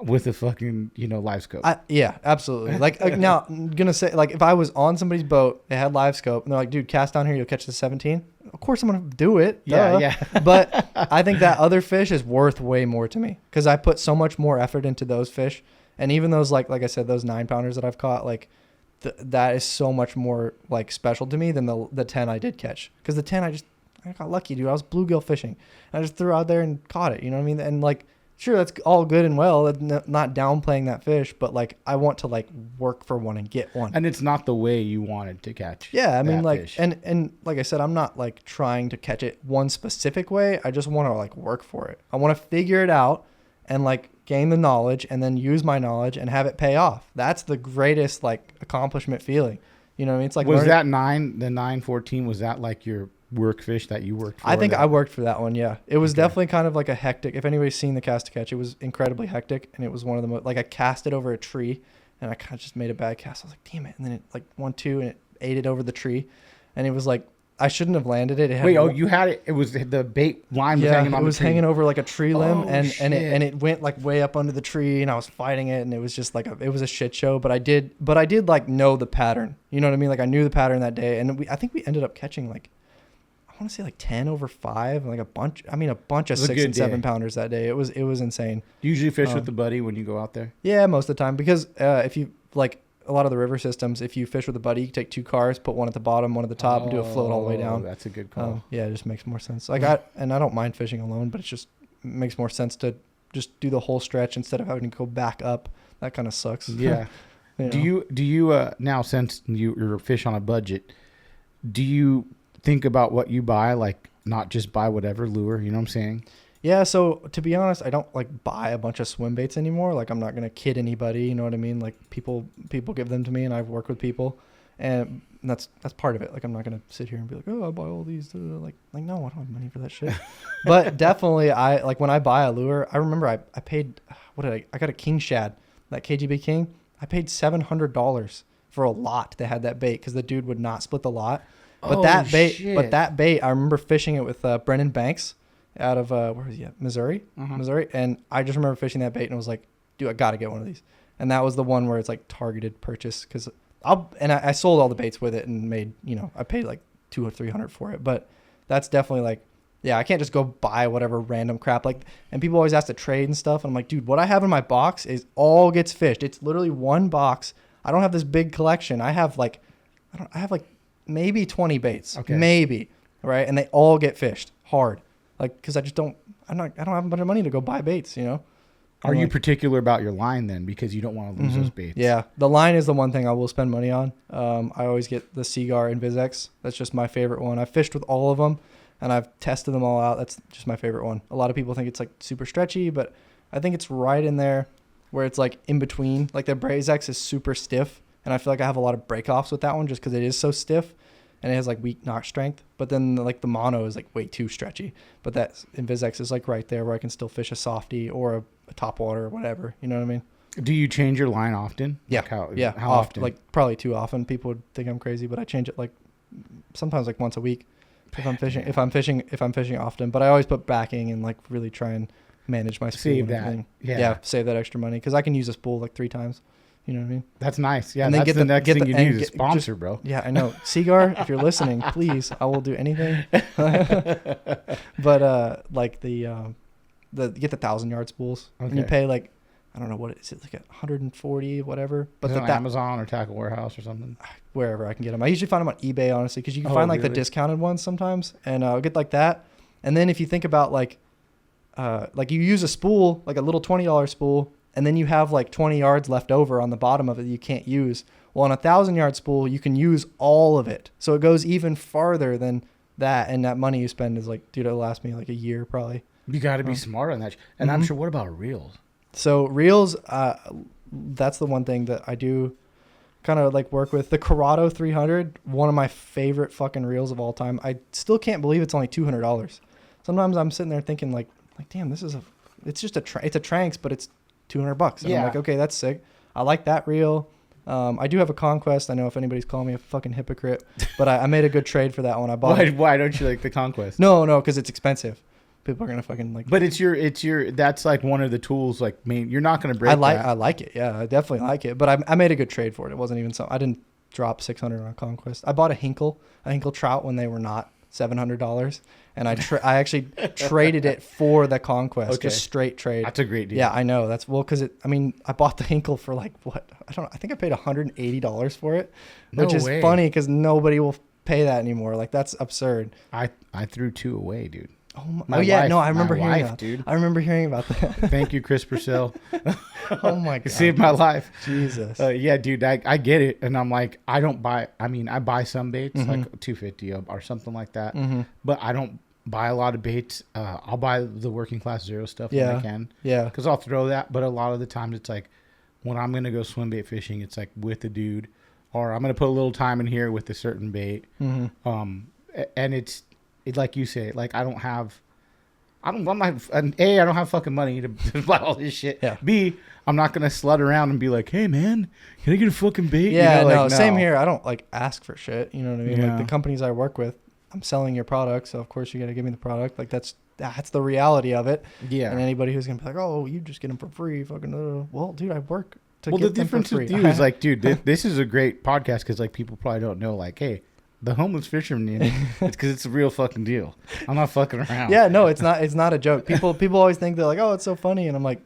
with a fucking live scope. Yeah, absolutely. Like now I'm gonna say, like, if I was on somebody's boat, they had live scope, and they're like, dude, cast down here, you'll catch the 17. Of course I'm gonna do it. Yeah. But I think that other fish is worth way more to me, because I put so much more effort into those fish, and even those like I said, those 9-pounders that I've caught, like that is so much more like special to me than the 10 I did catch. Because the 10 I got lucky, dude. I was bluegill fishing. I just threw out there and caught it. You know what I mean? And like, sure, that's all good and well. Not downplaying that fish, but like, I want to like work for one and get one. And it's not the way you wanted to catch. Yeah, I mean, like, fish. and like I said, I'm not like trying to catch it one specific way. I just want to like work for it. I want to figure it out and like gain the knowledge, and then use my knowledge and have it pay off. That's the greatest like accomplishment feeling. You know what I mean? It's like, was that the 914? Was that like your work fish that you worked for? I think I worked for that one. Yeah, it was definitely kind of like a hectic. If anybody's seen the Cast to Catch, it was incredibly hectic, and it was one of the most, like, I cast it over a tree, and I kind of just made a bad cast. I was like, damn it, and then it like 1-2, and it ate it over the tree, and it was like, I shouldn't have landed it. You had it. It was the bait line was hanging on. It was the tree. hanging over like a tree limb, and shit. it went like way up under the tree, and I was fighting it, and it was just like it was a shit show. But I did like know the pattern. You know what I mean? Like, I knew the pattern that day, and I think we ended up catching like, I want to say like 10 over 5, like a bunch of 6 and 7-pounders that day. It was insane. You usually fish with the buddy when you go out there? Yeah, most of the time, because if you like a lot of the river systems, if you fish with a buddy, you take 2 cars, put one at the bottom, one at the top, and do a float all the way down. That's a good call. Yeah, it just makes more sense. Like, I don't mind fishing alone, but it just makes more sense to just do the whole stretch instead of having to go back up. That kind of sucks. Yeah. Do you now, since you're fish on a budget, do you think about what you buy, like not just buy whatever lure? You know what I'm saying? Yeah, so to be honest, I don't like buy a bunch of swim baits anymore. Like, I'm not gonna kid anybody, you know what I mean? Like, people give them to me, and I've worked with people, and that's part of it. Like, I'm not gonna sit here and be like, oh, I buy all these. Like no, I don't have money for that shit. But definitely, I like when I buy a lure. I remember I paid, I got a king shad, that KGB king. I paid $700 for a lot that had that bait, because the dude would not split the lot. But that bait, I remember fishing it with Brennan Banks out of where is he at? Missouri. And I just remember fishing that bait, and I was like, dude, I gotta get one of these. And that was the one where it's like targeted purchase, because I sold all the baits with it and made, I paid like $200 or $300 for it. But that's definitely like, yeah, I can't just go buy whatever random crap. Like, and people always ask to trade and stuff, and I'm like, dude, what I have in my box is all gets fished. It's literally one box. I don't have this big collection. I have like maybe 20 baits. Okay. Maybe. Right? And they all get fished hard. Like, because I don't have a bunch of money to go buy baits, Are you particular about your line then, because you don't want to lose those baits? Yeah. The line is the one thing I will spend money on. I always get the Seagar Invisex. That's just my favorite one. I've fished with all of them, and I've tested them all out. That's just my favorite one. A lot of people think it's like super stretchy, but I think it's right in there. where it's like in between. Like the Brazex is super stiff, and I feel like I have a lot of break-offs with that one just because it is so stiff, and it has like weak knock strength. But then like the mono is like way too stretchy. But that Invisex is like right there where I can still fish a softie or a top water or whatever. You know what I mean? Do you change your line often? Yeah. Like how often? Like probably too often. People would think I'm crazy, but I change it like sometimes like once a week if I'm fishing often. But I always put backing and like really try and manage my spool. Save that. Everything. Yeah. Save that extra money because I can use a spool like 3 times. You know what I mean? That's nice. Yeah, And then that's the next thing you need is a sponsor, bro. Yeah, I know. Seagar, if you're listening, please, I will do anything. But like the you get the 1,000-yard spools, and you pay like, I don't know what is it, like 140 whatever. But is it on Amazon or Tackle Warehouse or something? Wherever I can get them. I usually find them on eBay, honestly, because you can find like the discounted ones sometimes, and I'll get like that. And then if you think about like you use a spool, like a little $20 spool, and then you have like 20 yards left over on the bottom of it that you can't use. Well, on a 1,000-yard spool, you can use all of it. So it goes even farther than that. And that money you spend is like, dude, it'll last me like a year probably. You got to be smart on that. And I'm sure, what about reels? So reels, that's the one thing that I do kind of like work with. The Corrado 300, one of my favorite fucking reels of all time. I still can't believe it's only $200. Sometimes I'm sitting there thinking like damn, it's just it's a Tranks, but it's $200. And I'm like, okay, that's sick. I like that reel. I do have a Conquest. I know if anybody's calling me a fucking hypocrite, but I made a good trade for that one. I bought it. Why don't you like the Conquest? No, because it's expensive. People are gonna fucking like. But it's your. That's like one of the tools. Like, you're not gonna break. I like it. Yeah, I definitely like it. But I made a good trade for it. It wasn't even something. I didn't drop $600 on Conquest. I bought a Hinkle trout when they were not $700. And I actually traded it for the Conquest, just straight trade. That's a great deal. Yeah, I know. I bought the Hinkle for like what? I think I paid $180 for it, which is funny because nobody will pay that anymore. Like that's absurd. I threw 2 away, dude. I remember hearing about, dude. I remember hearing about that. Thank you, Chris Purcell. Oh my god, you saved my life. Jesus. Yeah, dude, I get it, and I'm like, I don't buy. I mean, I buy some baits like $250 or something like that, but I don't buy a lot of baits. I'll buy the working class zero stuff when I can. Yeah, because I'll throw that. But a lot of the times, it's like when I'm gonna go swim bait fishing, it's like with a dude, or I'm gonna put a little time in here with a certain bait. And it's like you say, like I don't have fucking money to buy all this shit. Yeah. B, I'm not gonna slut around and be like, hey man, can I get a fucking bait? Yeah, no. Same here. I don't like ask for shit. You know what I mean? Yeah. Like the companies I work with, I'm selling your product, so of course you got to give me the product. Like that's the reality of it. Yeah. And anybody who's gonna be like, oh, you just get them for free, fucking. Well, dude, I work to well, get the them for difference free. with you is like, dude, this is a great podcast because like people probably don't know, like, hey, the homeless fisherman, it's because it's a real fucking deal. I'm not fucking around. Yeah, no, it's not. It's not a joke. People always think they're like, oh, it's so funny, and I'm like,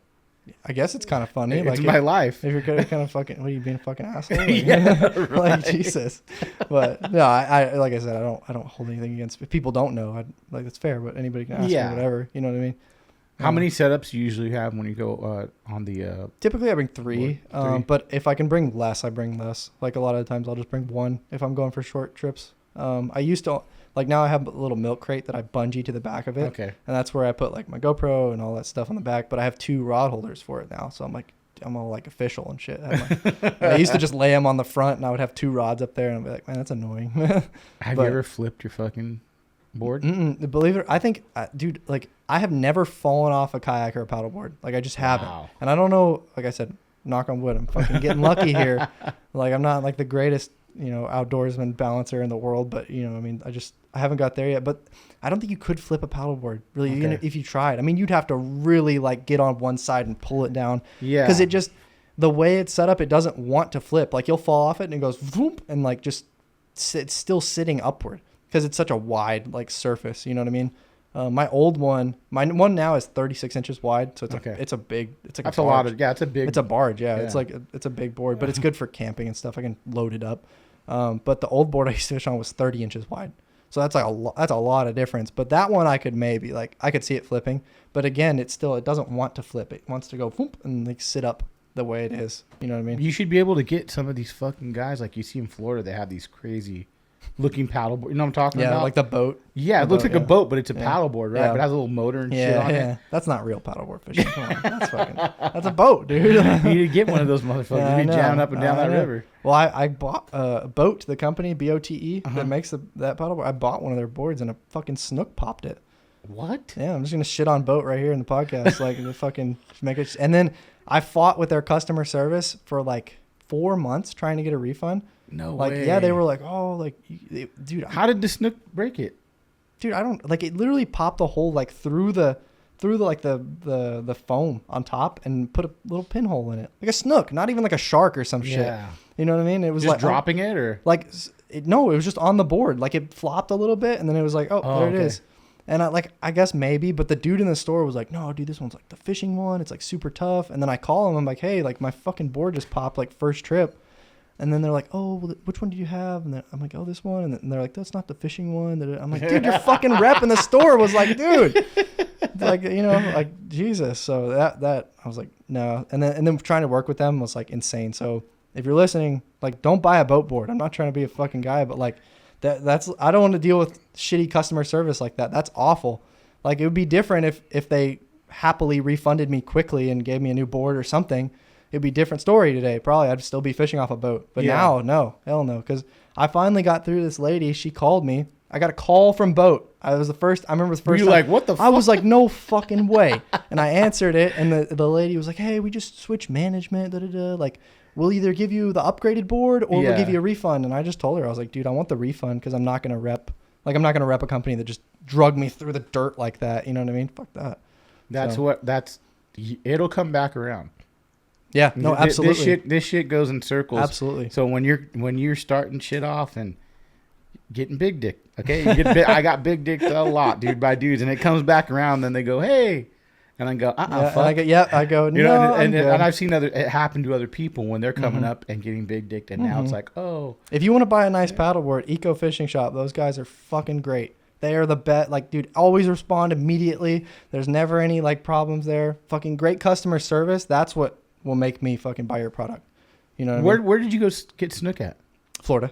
I guess it's kind of funny. It's like my life. If you're kind of fucking, what are you being a fucking asshole? Like, Yeah, right. Like Jesus. But no, I like I said, I don't hold anything against. If people don't know, like it's fair, but anybody can ask me whatever. You know what I mean? How many setups do you usually have when you go on the? Typically, I bring 3. But if I can bring less, I bring less. Like a lot of the times, I'll just bring 1 if I'm going for short trips. I used to, like now I have a little milk crate that I bungee to the back of it. Okay. And that's where I put like my GoPro and all that stuff on the back. But I have 2 rod holders for it now. So I'm all like official and shit. I used to just lay them on the front and I would have 2 rods up there and I'd be like, man, that's annoying. Have you ever flipped your fucking board? Believe it, I think, dude, like I have never fallen off a kayak or a paddleboard. Like I just haven't. And I don't know, like I said, knock on wood, I'm fucking getting lucky here. Like I'm not like the greatest, outdoorsman balancer in the world, but I mean, I haven't got there yet, but I don't think you could flip a paddleboard really, even if you tried. I mean, you'd have to really like get on one side and pull it down. Yeah. Cause the way it's set up, it doesn't want to flip. Like you'll fall off it and it goes whoop, and like it's still sitting upward because it's such a wide like surface. You know what I mean? My one now is 36 inches wide, so it's a big. It's like that's a lot of It's a big. It's a barge, yeah. It's like it's a big board, but it's good for camping and stuff. I can load it up. But the old board I used to fish on was 30 inches wide, so that's like that's a lot of difference. But that one I could see it flipping, but again, it doesn't want to flip. It wants to go whoop and like sit up the way it is. You know what I mean? You should be able to get some of these fucking guys like you see in Florida. They have these crazy looking paddleboard. You know what I'm talking about? Yeah, like the boat. Yeah, it looks like a boat, but it's a paddleboard, right? Yeah. But it has a little motor and shit on it. That's not real paddleboard fishing. Come on. That's a boat, dude. You need to get one of those motherfuckers. Yeah, You'd be I know. jamming up and down that river. Well, I bought a boat, the company, BOTE, that makes that paddleboard. I bought one of their boards and a fucking snook popped it. What? Yeah, I'm just going to shit on boat right here in the podcast. Like, the fucking make it. And then I fought with their customer service for like 4 months trying to get a refund. No like, way. Yeah, they were like, oh, like, dude. How did the snook break it? Dude, I don't, like, it literally popped a hole like through the foam on top and put a little pinhole in it. Like a snook, not even like a shark or some shit. You know what I mean? It was just like dropping it or? Like, no, it was just on the board. Like, it flopped a little bit and then it was like, there it is. And I guess maybe, but the dude in the store was like, no, dude, this one's like the fishing one. It's like super tough. And then I call him. I'm like, hey, like my fucking board just popped like first trip. And then they're like, oh, well, which one did you have? And then I'm like, oh, this one. And they're like, that's not the fishing one. I'm like, dude, your fucking rep in the store was like, dude, like, you know, like Jesus. So that I was like, no. And then trying to work with them was like insane. So if you're listening, like, don't buy a boat board. I'm not trying to be a fucking guy, but like that's I don't want to deal with shitty customer service like that. That's awful. Like, it would be different if they happily refunded me quickly and gave me a new board or something. It'd be a different story today. Probably I'd still be fishing off a boat. But now, no. Hell no. Because I finally got through this lady. She called me. I got a call from boat. I remember the first time. You're like, what the fuck? I was like, no fucking way. And I answered it. And the lady was like, hey, we just switched management. Like, we'll either give you the upgraded board or we'll give you a refund. And I just told her, I was like, dude, I want the refund because I'm not going to rep. Like, I'm not going to rep a company that just drug me through the dirt like that. You know what I mean? Fuck that. It'll come back around. Yeah, no, absolutely. This shit goes in circles. Absolutely. So when you're starting shit off and getting big dick, okay, I got big dick a lot, dude, by dudes, and it comes back around. Then they go, hey, and I go, fuck. I go, no, you know, and I've seen it happen to other people when they're coming up and getting big dicked, and now it's like, oh. If you want to buy a nice paddleboard, Eco Fishing Shop, those guys are fucking great. They are the best. Like, dude, always respond immediately. There's never any like problems there. Fucking great customer service. That's what will make me fucking buy your product. You know what I mean? Where did you go get snook at? Florida.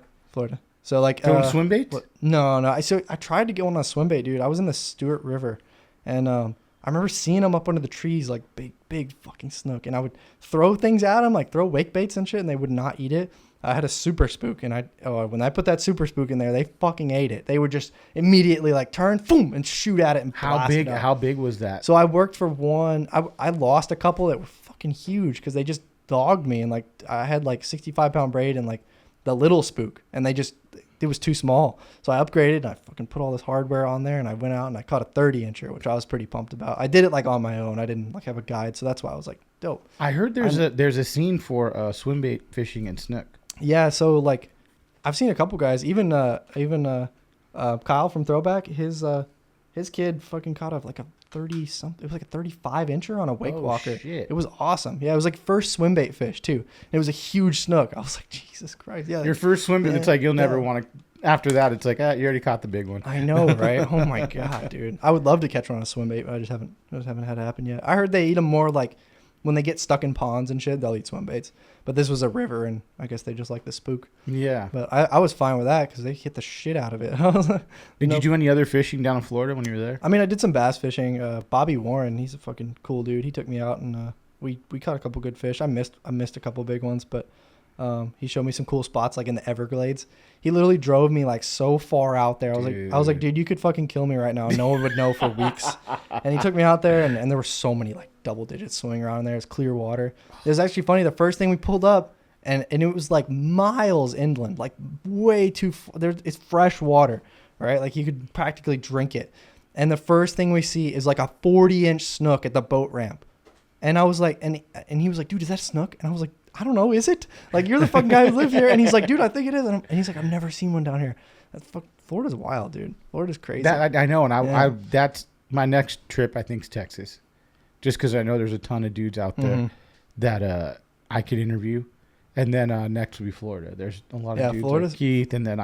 So like swim baits? No. I tried to get one on a swim bait, dude. I was in the Stewart River, and I remember seeing them up under the trees, like big fucking snook, and I would throw things at them, like throw wake baits and shit, and they would not eat it. I had a super spook, and when I put that super spook in there, they fucking ate it. They would just immediately like turn, boom, and shoot at it and blast it up. How big was that? So I worked for one. I lost a couple that were fucking huge because they just dogged me, and like I had like 65-pound braid and like the little spook, and it was too small. So I upgraded and I fucking put all this hardware on there, and I went out and I caught a 30-incher, which I was pretty pumped about. I did it like on my own. I didn't like have a guide, so that's why I was like, dope. I heard there's a scene for swim bait fishing and snook. Yeah, so like I've seen a couple guys, even Kyle from Throwback, his kid fucking caught a 30-something. It was like a 35-incher on a wake walker. Shit. It was awesome. Yeah, it was like first swim bait fish too. And it was a huge snook. I was like, Jesus Christ. Yeah. Your first swim bait, it's like you'll never want to. After that, it's like, you already caught the big one. I know, right? Oh my god, dude. I would love to catch one on a swim bait, but I just haven't had it happen yet. I heard they eat them more like when they get stuck in ponds and shit, they'll eat swim baits. But this was a river, and I guess they just like the spook. Yeah. But I was fine with that because they hit the shit out of it. Did you do any other fishing down in Florida when you were there? I mean, I did some bass fishing. Bobby Warren, he's a fucking cool dude. He took me out, and we caught a couple good fish. I missed a couple big ones, but he showed me some cool spots like in the Everglades. He literally drove me like so far out there. I was like, dude, you could fucking kill me right now. No one would know for weeks. And he took me out there, and there were so many like double digits swimming around in there. It's clear water. It was actually funny. The first thing we pulled up, and it was like miles inland, like way too. It's fresh water, right? Like you could practically drink it. And the first thing we see is like a 40-inch snook at the boat ramp. And I was like, and he was like, dude, is that a snook? And I was like, I don't know, is it? Like, you're the fucking guy who lives here. And he's like, dude, I think it is. And he's like, I've never seen one down here. Florida's wild, dude. Florida's crazy. That I know, and I that's my next trip. I think is Texas, just because I know there's a ton of dudes out there that I could interview, and then next will be Florida. There's a lot of dudes like Keith, and then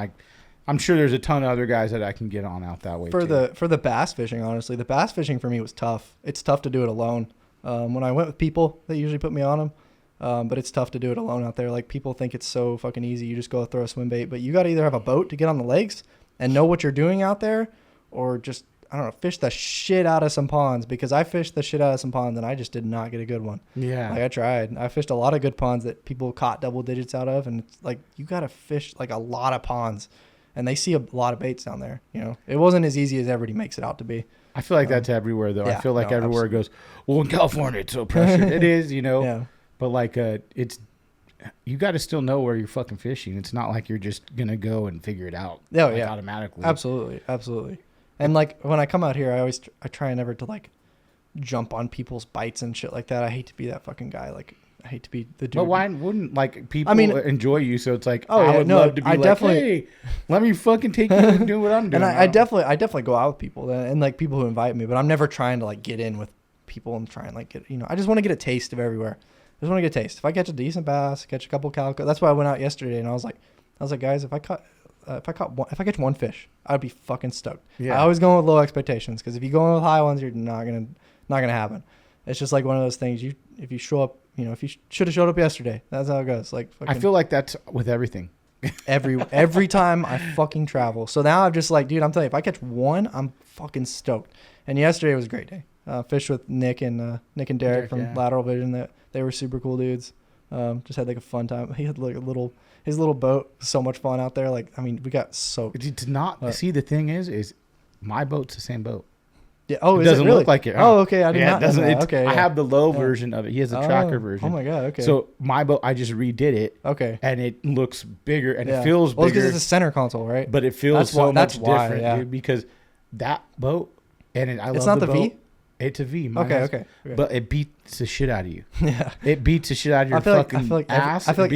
I'm sure there's a ton of other guys that I can get on out that way for the bass fishing. Honestly, the bass fishing for me was tough. It's tough to do it alone. When I went with people, they usually put me on them. But it's tough to do it alone out there. Like, people think it's so fucking easy. You just go throw a swim bait, but you got to either have a boat to get on the lakes and know what you're doing out there, or just, I don't know, fish the shit out of some ponds, because I fished the shit out of some ponds and I just did not get a good one. Yeah. Like, I tried. I fished a lot of good ponds that people caught double digits out of, and it's like, you got to fish like a lot of ponds, and they see a lot of baits down there. You know, it wasn't as easy as everybody makes it out to be. I feel like that's everywhere, though. Yeah, I feel like no, everywhere it goes, well, in California, it's so pressured. It is, you know. Yeah. But, like, it's, you got to still know where you're fucking fishing. It's not like you're just going to go and figure it out automatically. Absolutely. Absolutely. And, like, when I come out here, I try never to, like, jump on people's bites and shit like that. I hate to be that fucking guy. Like, I hate to be the dude. But why wouldn't, like, people enjoy you? So it's like, I would love to be hey, let me fucking take you and do what I'm doing. And I definitely go out with people and, like, people who invite me, but I'm never trying to, like, get in with people and try and, like, get, you know, I just want to get a taste of everywhere. I just want to get a taste. If I catch a decent bass, catch a couple calico. That's why I went out yesterday and I was like, guys, if I catch one fish, I'd be fucking stoked. Yeah. I always go with low expectations, because if you go in with high ones, you're not gonna happen. It's just like one of those things. If you show up, you know, if you should have showed up yesterday, that's how it goes. Like, I feel like that's with everything. every time I fucking travel. So now I'm just like, dude, I'm telling you, if I catch one, I'm fucking stoked. And yesterday was a great day. Fished with Nick and Derek from Lateral Vision. They were super cool dudes. Just had like a fun time. He had like his little boat. So much fun out there. Like, I mean, we got soaked. It's not. See, the thing is my boat's the same boat. Yeah. Oh, it doesn't really look like it. Oh, okay. I did not know doesn't. that. Okay. I yeah. have the low version of it. He has the tracker version. Oh my god. Okay. So my boat, I just redid it. Okay. And it looks bigger and it feels bigger. Well, it's because it's a center console, right? But it feels much why, different, dude. Because that boat, it's not the boat. V. It's a V. Okay. But it beats the shit out of you. Yeah. It beats the shit out of your fucking ass. I feel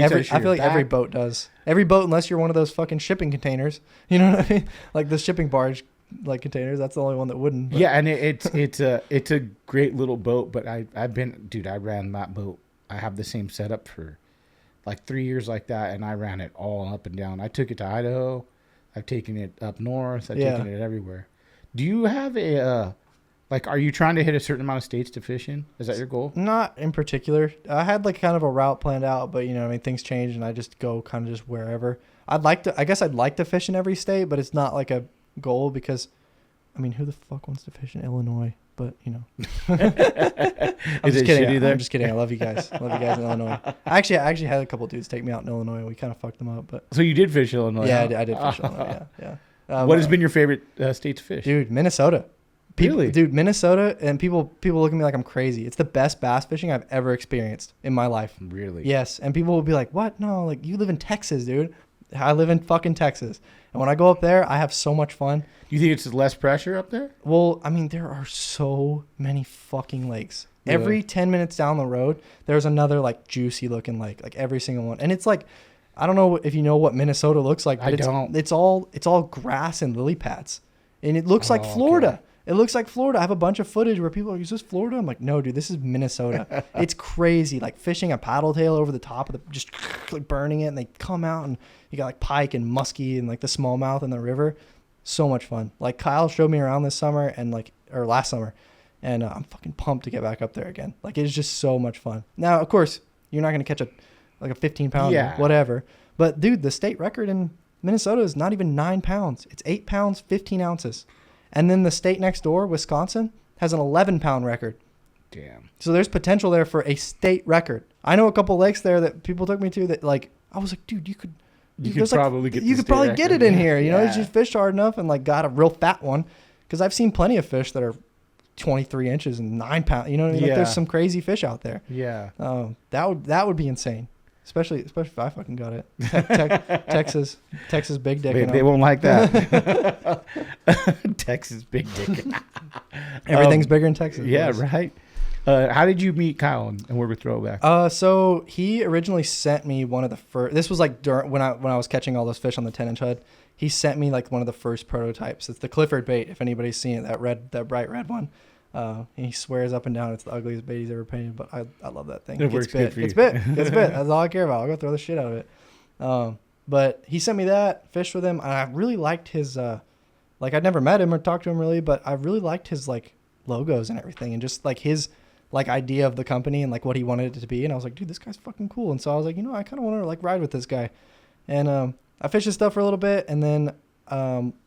like every boat does. Every boat, unless you're one of those fucking shipping containers. You know what I mean? Like the shipping barge, like, containers. That's the only one that wouldn't. But. Yeah, and it's a great little boat. But I ran that boat. I have the same setup for like 3 years like that, and I ran it all up and down. I took it to Idaho. I've taken it up north. I've taken it everywhere. Do you have a like, are you trying to hit a certain amount of states to fish in? Is that your goal? Not in particular. I had like kind of a route planned out, but, you know, I mean, things change and I just go kind of just wherever. I guess I'd like to fish in every state, but it's not like a goal, because, I mean, who the fuck wants to fish in Illinois? But, you know. I'm just kidding. I'm just kidding. I love you guys. Love you guys in Illinois. I actually had a couple dudes take me out in Illinois. We kind of fucked them up, but. So you did fish Illinois? Yeah, I did fish Illinois. Yeah. What has been your favorite state to fish? Dude, Minnesota. Really? Dude, Minnesota, and people look at me like I'm crazy. It's the best bass fishing I've ever experienced in my life. Really? Yes. And people will be like, what? No, like, you live in Texas, dude. I live in fucking Texas. And when I go up there, I have so much fun. You think it's less pressure up there? Well, I mean, there are so many fucking lakes. Really? Every 10 minutes down the road, there's another, like, juicy looking lake. Like, every single one. And it's like, I don't know if you know what Minnesota looks like, but it's all grass and lily pads. And it looks like Florida. Okay. It looks like Florida. I have a bunch of footage where people are like, is this Florida? I'm like, no, dude, this is Minnesota. It's crazy. Like, fishing a paddle tail over the top of the, just like burning it, and they come out, and you got like pike and muskie and like the smallmouth in the river. So much fun. Like, Kyle showed me around this summer and last summer, and I'm fucking pumped to get back up there again. Like, it's just so much fun. Now, of course, you're not going to catch a 15 pounder, whatever. But dude, the state record in Minnesota is not even 9 pounds. It's 8 pounds, 15 ounces. And then the state next door, Wisconsin, has an 11-pound record. Damn. So there's potential there for a state record. I know a couple lakes there that people took me to that, like, I was like, dude, you could probably get it in here. You know, you just fished hard enough and like got a real fat one. Because I've seen plenty of fish that are 23 inches and 9 pounds. You know what I mean? Like, there's some crazy fish out there. Yeah. That would be insane. Especially if I fucking got it. Texas big dick. They won't like that. Texas big dick. Everything's bigger in Texas. Yeah, right. How did you meet Kyle and where we throw it back? So he originally sent me one of the first. This was like when I was catching all those fish on the 10-inch Hud. He sent me like one of the first prototypes. It's the Clifford bait. If anybody's seen it, that bright red one. He swears up and down it's the ugliest bait he's ever painted, but I love that thing. It works good for you. It's bit. That's all I care about. I'll go throw the shit out of it. But he sent me that, fished with him, and I really liked his, like, I'd never met him or talked to him really, but I really liked his, like, logos and everything, and just, like, his, like idea of the company and like what he wanted it to be. And I was like, dude, this guy's fucking cool. And so I was like, I kind of want to like ride with this guy. And I fished his stuff for a little bit. And then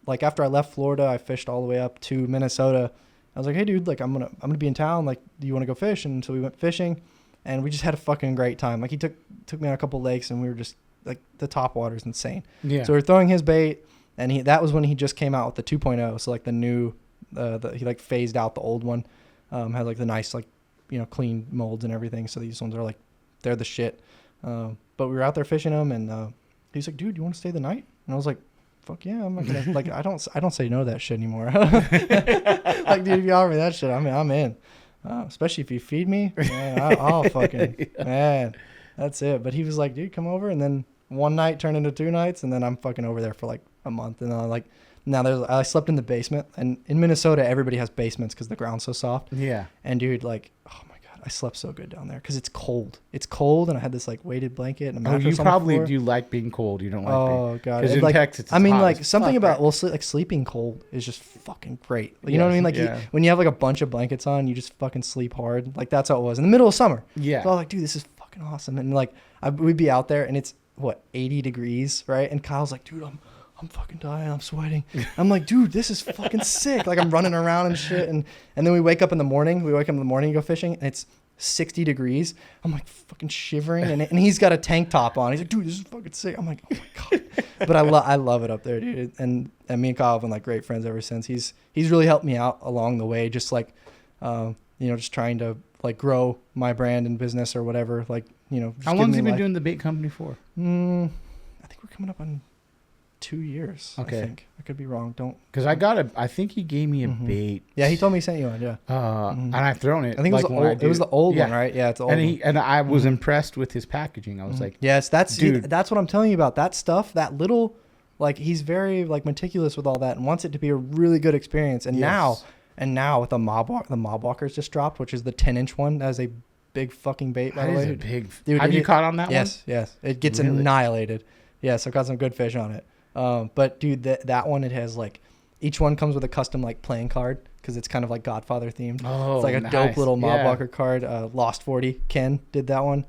like after I left Florida, I fished all the way up to Minnesota. I was like, hey dude, like I'm gonna be in town. Like, do you want to go fish? And so we went fishing, and we just had a fucking great time. Like he took me on a couple lakes, and we were just like, the top water is insane. Yeah. So we were throwing his bait, and that was when he just came out with the 2.0. So like the new, he like phased out the old one. Had like the nice like, clean molds and everything. So these ones are like, they're the shit. But we were out there fishing them, and he's like, dude, you want to stay the night? And I was like, fuck yeah, I'm not gonna like I don't say no to that shit anymore. Like, dude, if you offer me that shit, I'm in. Especially if you feed me, man, I'll fucking yeah. Man, that's it. But he was like, dude, come over, and then one night turned into 2 nights, and then I'm fucking over there for like a month, and I slept in the basement, and in Minnesota everybody has basements because the ground's so soft. Yeah. And dude, like, oh my god, I slept so good down there because it's cold. It's cold, and I had this like weighted blanket and a mattress. You probably do like being cold. You don't like. Oh god, because in like, Texas, it's I mean, hot like something about like sleeping cold is just fucking great. You know what I mean? Like when you have like a bunch of blankets on, you just fucking sleep hard. Like that's how it was in the middle of summer. Yeah. So I was like, dude, this is fucking awesome. And like we'd be out there, and it's 80 degrees, right? And Kyle's like, dude, I'm fucking dying. I'm sweating. I'm like, dude, this is fucking sick. Like I'm running around and shit. And then we wake up in the morning. And go fishing, and it's 60 degrees. I'm like fucking shivering, and he's got a tank top on. He's like, dude, this is fucking sick. I'm like, oh my god. But I love it up there, dude. And me and Kyle have been like great friends ever since. He's really helped me out along the way, just like just trying to like grow my brand and business or whatever. Like, how long has he been doing the bait company for? I think we're coming up on 2 years. Okay. I think. I could be wrong. Because I think he gave me a bait. Yeah, he told me he sent you one. Yeah. And I've thrown it. I think it was the old one, right? Yeah, it's the old one. And I was impressed with his packaging. I was like, yes, that's what I'm telling you about. That stuff, that little, like he's very like meticulous with all that and wants it to be a really good experience. And now with the Mob Walker's just dropped, which is the 10-inch one. That is a big fucking bait, by the way. Dude, have you caught on that one? Yes. It gets annihilated. Yes, I've got some good fish on it. But dude, that one, it has like, each one comes with a custom like playing card because it's kind of like Godfather themed. Oh, it's like a dope little Mob Walker card. Lost 40 Ken did that one.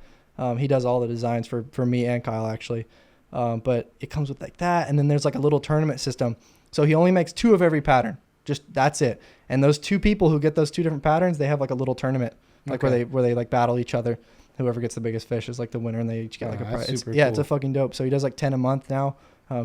He does all the designs for me and Kyle actually. But it comes with like that, and then there's like a little tournament system. So he only makes 2 of every pattern. Just that's it. And those 2 people who get those 2 different patterns, they have like a little tournament, like where they like battle each other. Whoever gets the biggest fish is like the winner, and they each get like a prize. It's a fucking dope. So he does like 10 a month now.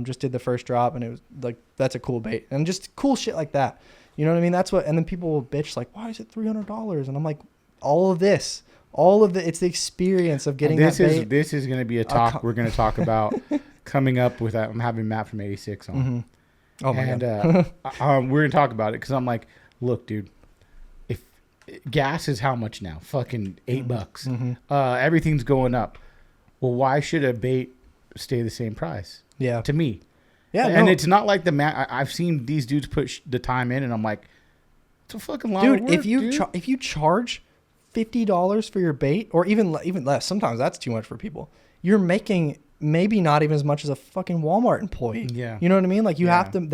Just did the first drop, and it was like, that's a cool bait, and just cool shit like that. You know what I mean? That's what. And then people will bitch like, why is it $300? And I'm like, it's the experience of getting that bait. This is going to be a talk we're going to talk about coming up with that. I'm having Matt from 86 on. Mm-hmm. Oh my god. We're going to talk about it because I'm like, look, dude, if gas is how much now? Fucking $8. Mm-hmm. Everything's going up. Well, why should a bait stay the same price? Yeah, to me. Yeah, and it's not like I've seen these dudes put the time in, and I'm like, it's a fucking lot of work, if you charge $50 for your bait, or even less, sometimes that's too much for people. You're making maybe not even as much as a fucking Walmart employee. Yeah, you know what I mean? Like they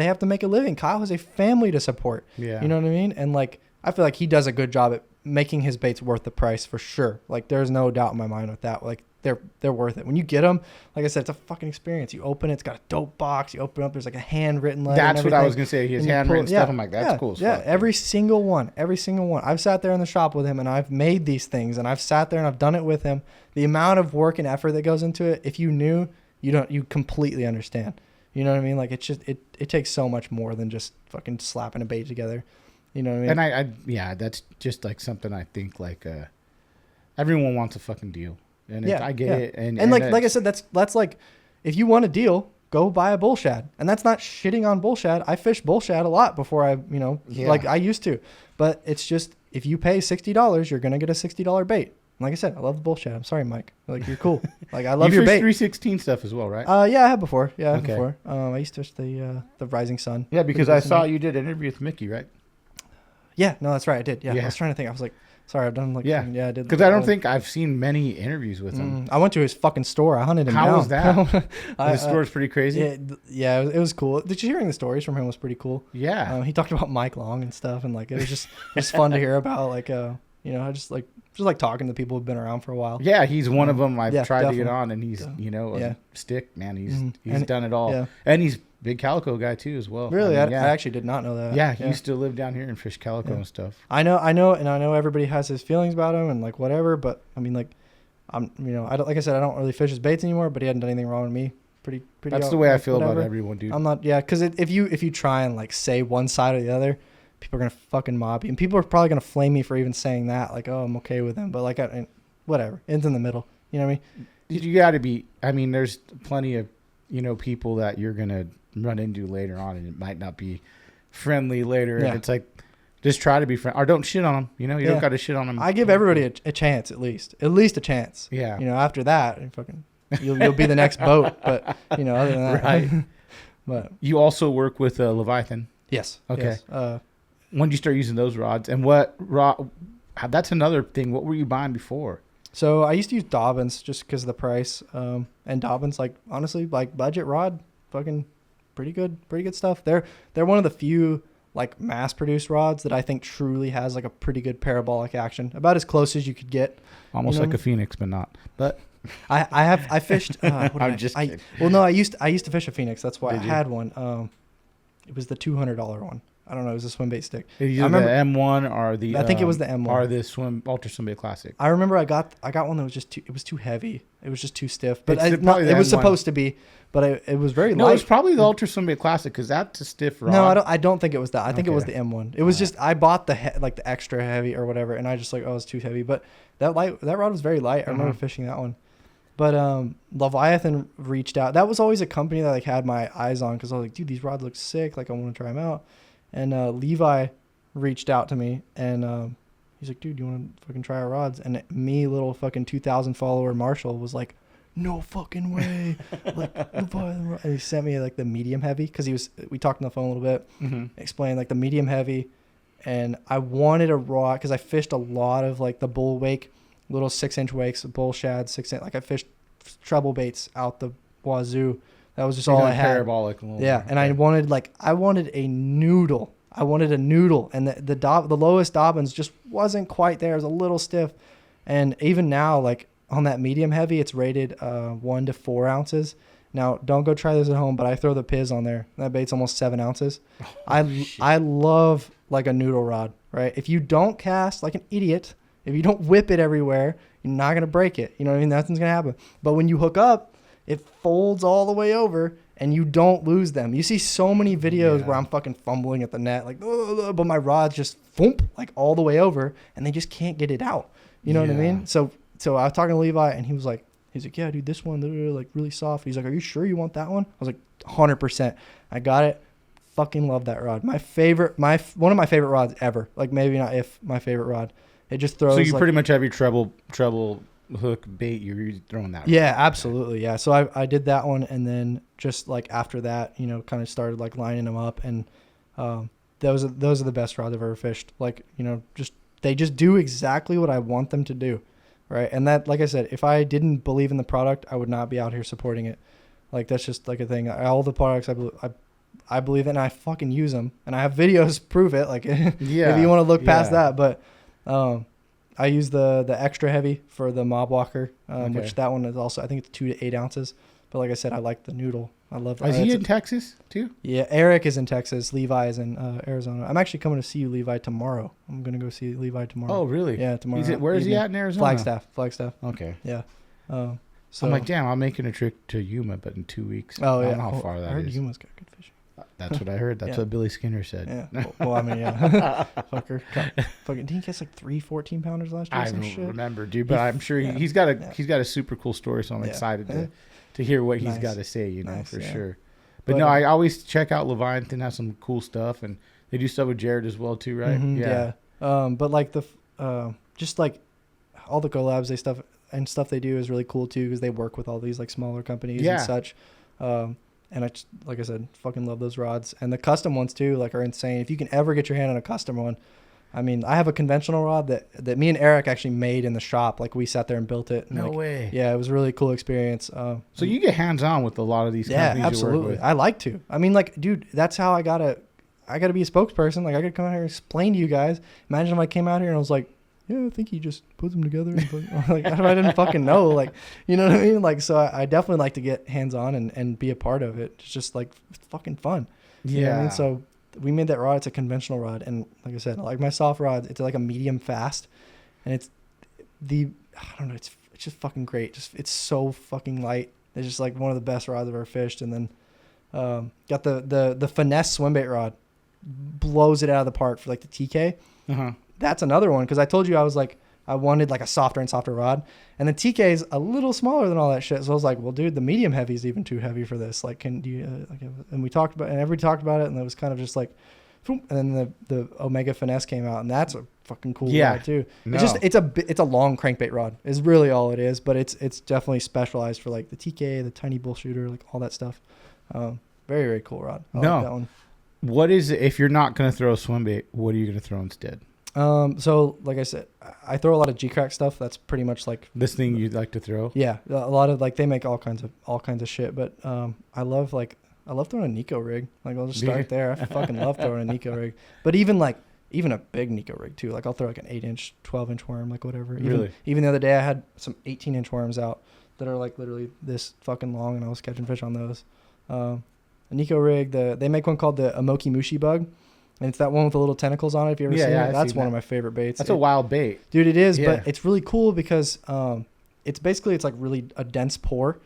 have to make a living. Kyle has a family to support. Yeah, you know what I mean? And like I feel like he does a good job at making his baits worth the price for sure. Like there's no doubt in my mind with that. Like they're worth it. When you get them, like I said, it's a fucking experience. You open it, it's got a dope box. You open it up, there's like a handwritten letter. That's what I was gonna say. He has handwritten stuff. I'm like, that's cool. Yeah, every single one. I've sat there in the shop with him, and I've made these things, and I've sat there and I've done it with him. The amount of work and effort that goes into it, if you knew, you completely understand. You know what I mean? Like it's just it takes so much more than just fucking slapping a bait together. You know what I mean? And that's just like something I think like everyone wants a fucking deal. And I get it. And like I said, that's like, if you want a deal, go buy a bull shad. And that's not shitting on bull shad. I fished bull shad a lot before like I used to. But it's just, if you pay $60, you're going to get a $60 bait. And like I said, I love the bull shad. I'm sorry, Mike. Like, you're cool. Like, I love your bait. You fished 316 stuff as well, right? Yeah, I have before. I used to fish the Rising Sun. Yeah, because I saw you did an interview with Mickey, right? Yeah, no, that's right. I did. Yeah. I was trying to think. I was like, sorry, I've done like, I did. Because I don't think I've seen many interviews with him. I went to his fucking store. I hunted him down. How was that? The store's pretty crazy. Yeah, it was cool. Did you hearing the stories from him was pretty cool. Yeah. He talked about Mike Long and stuff, and like, it was just fun to hear about, like, I just like, just like talking to people who've been around for a while. Yeah, he's one of them. I've Yeah, tried definitely. to get on, and he's a stick man. He's And- done it all, yeah. and he's a big calico guy too as well. Really, I mean, I actually did not know that. yeah, he used to live down here and fish calico and stuff. I know, and I know everybody has his feelings about him and like whatever, but I mean, like, I don't, like I said, I don't really fish his baits anymore, but he hadn't done anything wrong with me. Pretty. That's the way I feel whatever. about everyone, dude. I'm not, because if you try and like say one side or the other, people are gonna fucking mob you, and people are probably gonna flame me for even saying that. Like, oh, I'm okay with him, but like, whatever, it's in the middle. You know what I mean? You got to be. I mean, there's plenty of people that you're gonna run into later on, and it might not be friendly later. Yeah. And it's like, just try to be friendly, or don't shit on them. You don't got to shit on them. I give everybody a chance, at least a chance. Yeah. After that, you'll be the next boat. But other than that, Right. But You also work with Leviathan. yes. Okay. Yes. When did you start using those rods? And what rod? That's another thing. What were you buying before? So I used to use Dobbins just because of the price. And Dobbins, like, honestly, like budget rod, fucking pretty good stuff. They're one of the few like mass produced rods that I think truly has like a pretty good parabolic action, about as close as you could get. Almost like a Phoenix, but not. But I fished. I'm just kidding. Well, no, I used to fish a Phenix. That's why Did I you? had one. It was the $200 one. I don't know. It was a swim bait stick. either I remember- the M1 or the. I think it was the M1. Or the Ultra Swim Bait Classic. I remember I got one that was just too heavy. It was just too stiff. But It's probably the it was M1. supposed to be, but it was very No, light. it's probably the Ultra Swim Bait Classic because that's a stiff rod. No, I don't think it was that. I think it was Okay. the M1. It was just I bought the the extra heavy or whatever, and I just like, oh, it's too heavy. But that rod was very light. I remember fishing that one. But Leviathan reached out. That was always a company that like had my eyes on because I was like, dude, these rods look sick. Like I want to try them out. And Levi reached out to me and he's like, dude, you want to fucking try our rods? And me, little fucking 2,000 follower Marshall, was like, no fucking way. Like, and he sent me like the medium heavy because we talked on the phone a little bit, explained like the medium heavy. And I wanted a rod because I fished a lot of like the bull wake, little 6-inch wakes, bull shad, 6-inch. Like I fished treble baits out the wazoo. That was just all I had. Parabolic. Yeah, and I wanted a noodle. I wanted a noodle, and the lowest Dobbins just wasn't quite there. It was a little stiff, and even now, like on that medium heavy, it's rated 1 to 4 ounces. Now, don't go try this at home, but I throw the Piz on there. That bait's almost 7 ounces. I love like a noodle rod, right? If you don't cast like an idiot, if you don't whip it everywhere, you're not gonna break it. You know what I mean? Nothing's gonna happen. But when you hook up, it folds all the way over and you don't lose them. You see so many videos where I'm fucking fumbling at the net, like, but my rod's just thump, like all the way over and they just can't get it out. You know what I mean? So I was talking to Levi and he's like, yeah, dude, this one, like really soft. He's like, are you sure you want that one? I was like, 100%. I got it. Fucking love that rod. One of my favorite rods ever. Like maybe not my favorite rod. It just throws. So you like, pretty much have your treble hook bait. You're throwing that. Yeah, absolutely. Yeah. So I did that one, and then just like after that, kind of started like lining them up, and those are the best rods I've ever fished. Like they just do exactly what I want them to do, right? And that, like I said, if I didn't believe in the product, I would not be out here supporting it. Like that's just like a thing. All the products I believe in, and I fucking use them, and I have videos prove it. Like if you want to look past that, but. I use the extra heavy for the mob walker, which that one is also, I think it's 2 to 8 ounces. But like I said, I like the noodle. I love that. Is he in Texas too? Yeah, Eric is in Texas. Levi is in Arizona. I'm actually coming to see you, Levi, tomorrow. I'm going to go see Levi tomorrow. Oh, really? Yeah, tomorrow. Where is he at in Arizona? Flagstaff. Okay. Yeah. So I'm like, damn, I'm making a trip to Yuma, but in 2 weeks. Oh, yeah. I don't know how far that is. I heard Yuma's got good fishing. That's what I heard. That's what Billy Skinner said. Yeah. Well, I mean, yeah. Fucker. Fucking, didn't he catch like 3 14-pounders last year? I don't remember, dude, but I'm sure he's got a super cool story, so I'm excited to hear what he's got to say, for sure. But no, I always check out Leviathan, has some cool stuff, and they do stuff with Jared as well too, right? Yeah. But like just like all the collabs stuff they do is really cool too, because they work with all these like smaller companies and such. And I just, like I said, fucking love those rods. And the custom ones too, like, are insane. If you can ever get your hand on a custom one, I mean, I have a conventional rod that me and Eric actually made in the shop. Like, we sat there and built it. And no way. Yeah, it was a really cool experience. So you get hands-on with a lot of these companies yeah, absolutely. you work with. I like to. I mean, like, dude, that's how I gotta be a spokesperson. Like, I gotta come out here and explain to you guys. Imagine if I came out here and I was like, yeah, I think he just put them together. And like, I didn't fucking know. Like, you know what I mean? Like, so I definitely like to get hands on and be a part of it. It's just like it's fucking fun. Yeah. You know what I mean? So we made that rod. It's a conventional rod. And like I said, like my soft rod, it's like a medium fast. And I don't know, it's just fucking great. It's so fucking light. It's just like one of the best rods I've ever fished. And then got the finesse swim bait rod, blows it out of the park for like the TK. That's another one, because I told you I wanted like a softer and softer rod, and the TK is a little smaller than all that shit. So I was like, well, dude, the medium heavy is even too heavy for this. Like, can you? And we talked about, and everybody talked about it, and it was kind of just like, and then the Omega Finesse came out, and that's a fucking cool rod too. No. It's a long crankbait rod is really all it is, but it's definitely specialized for like the TK, the tiny bull shooter, like all that stuff. Very, very cool rod. I like that one. What is it, if you're not going to throw a swim bait, what are you going to throw instead? So like I said, I throw a lot of G-Crack stuff. That's pretty much like this thing you'd like to throw. Yeah. A lot of like, they make all kinds of shit, but, I love throwing a Nico rig. Like I'll just start there. I fucking love throwing a Nico rig, but even a big Nico rig too. Like I'll throw like an 8-inch, 12-inch worm, like whatever. Even the other day I had some 18-inch worms out that are like literally this fucking long, and I was catching fish on those. A Nico rig, they make one called the Amoki Mushi bug. And it's that one with the little tentacles on it. If you ever seen it, that's one of my favorite baits. That's a wild bait, dude. It is, but it's really cool because it's like really a dense pour,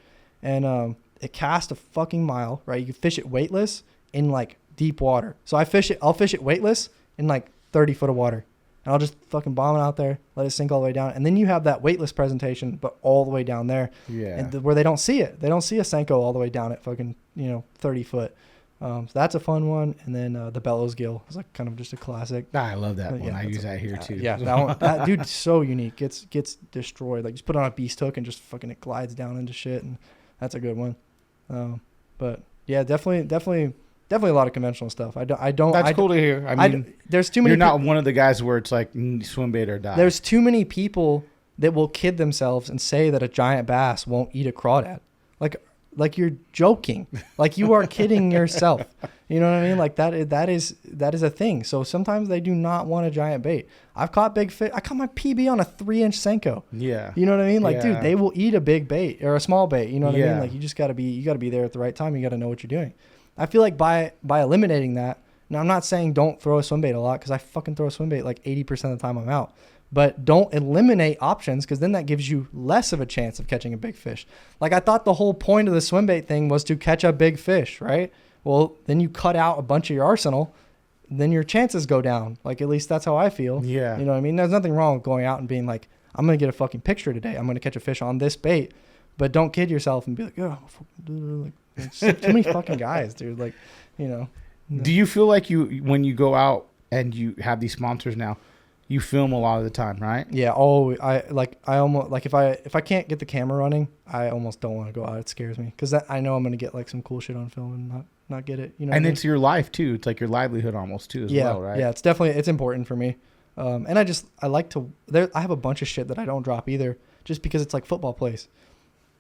and it casts a fucking mile. Right, you can fish it weightless in like deep water. So I'll fish it weightless in like 30 foot of water, and I'll just fucking bomb it out there, let it sink all the way down, and then you have that weightless presentation, but all the way down there, and where they don't see it. They don't see a Senko all the way down at fucking 30 foot. So that's a fun one. And then the Bellows Gill is like kind of just a classic. I love that one. I use that here too. Yeah, that dude's so unique. Gets destroyed. Like just put on a beast hook and just fucking it glides down into shit, and that's a good one. But yeah, definitely a lot of conventional stuff. I don't. That's cool to hear. I mean, there's too many. You're not one of the guys where it's like swim bait or die. There's too many people that will kid themselves and say that a giant bass won't eat a crawdad. Like you're joking. Like you are kidding yourself. You know what I mean? Like that is a thing. So sometimes they do not want a giant bait. I've caught big fish. I caught my PB on a 3-inch Senko. Yeah. You know what I mean? Like, dude, they will eat a big bait or a small bait. You know what I mean? Like you just gotta be there at the right time. You gotta know what you're doing. I feel like by eliminating that. Now I'm not saying don't throw a swim bait a lot, because I fucking throw a swim bait like 80% of the time I'm out. But don't eliminate options, because then that gives you less of a chance of catching a big fish. Like I thought the whole point of the swim bait thing was to catch a big fish, right? Well, then you cut out a bunch of your arsenal, then your chances go down. Like at least that's how I feel. Yeah. You know what I mean? There's nothing wrong with going out and being like, I'm going to get a fucking picture today. I'm going to catch a fish on this bait. But don't kid yourself and be like, oh, like too many fucking guys, dude. Like, No. Do you feel like when you go out and you have these sponsors now, you film a lot of the time, right? Yeah. Oh, I almost like if I can't get the camera running, I almost don't want to go out. It scares me, because I know I'm gonna get like some cool shit on film and not get it. And it's your life too. It's like your livelihood almost too as well, right? Yeah. It's important for me. And I like to. I have a bunch of shit that I don't drop either, just because it's like football plays.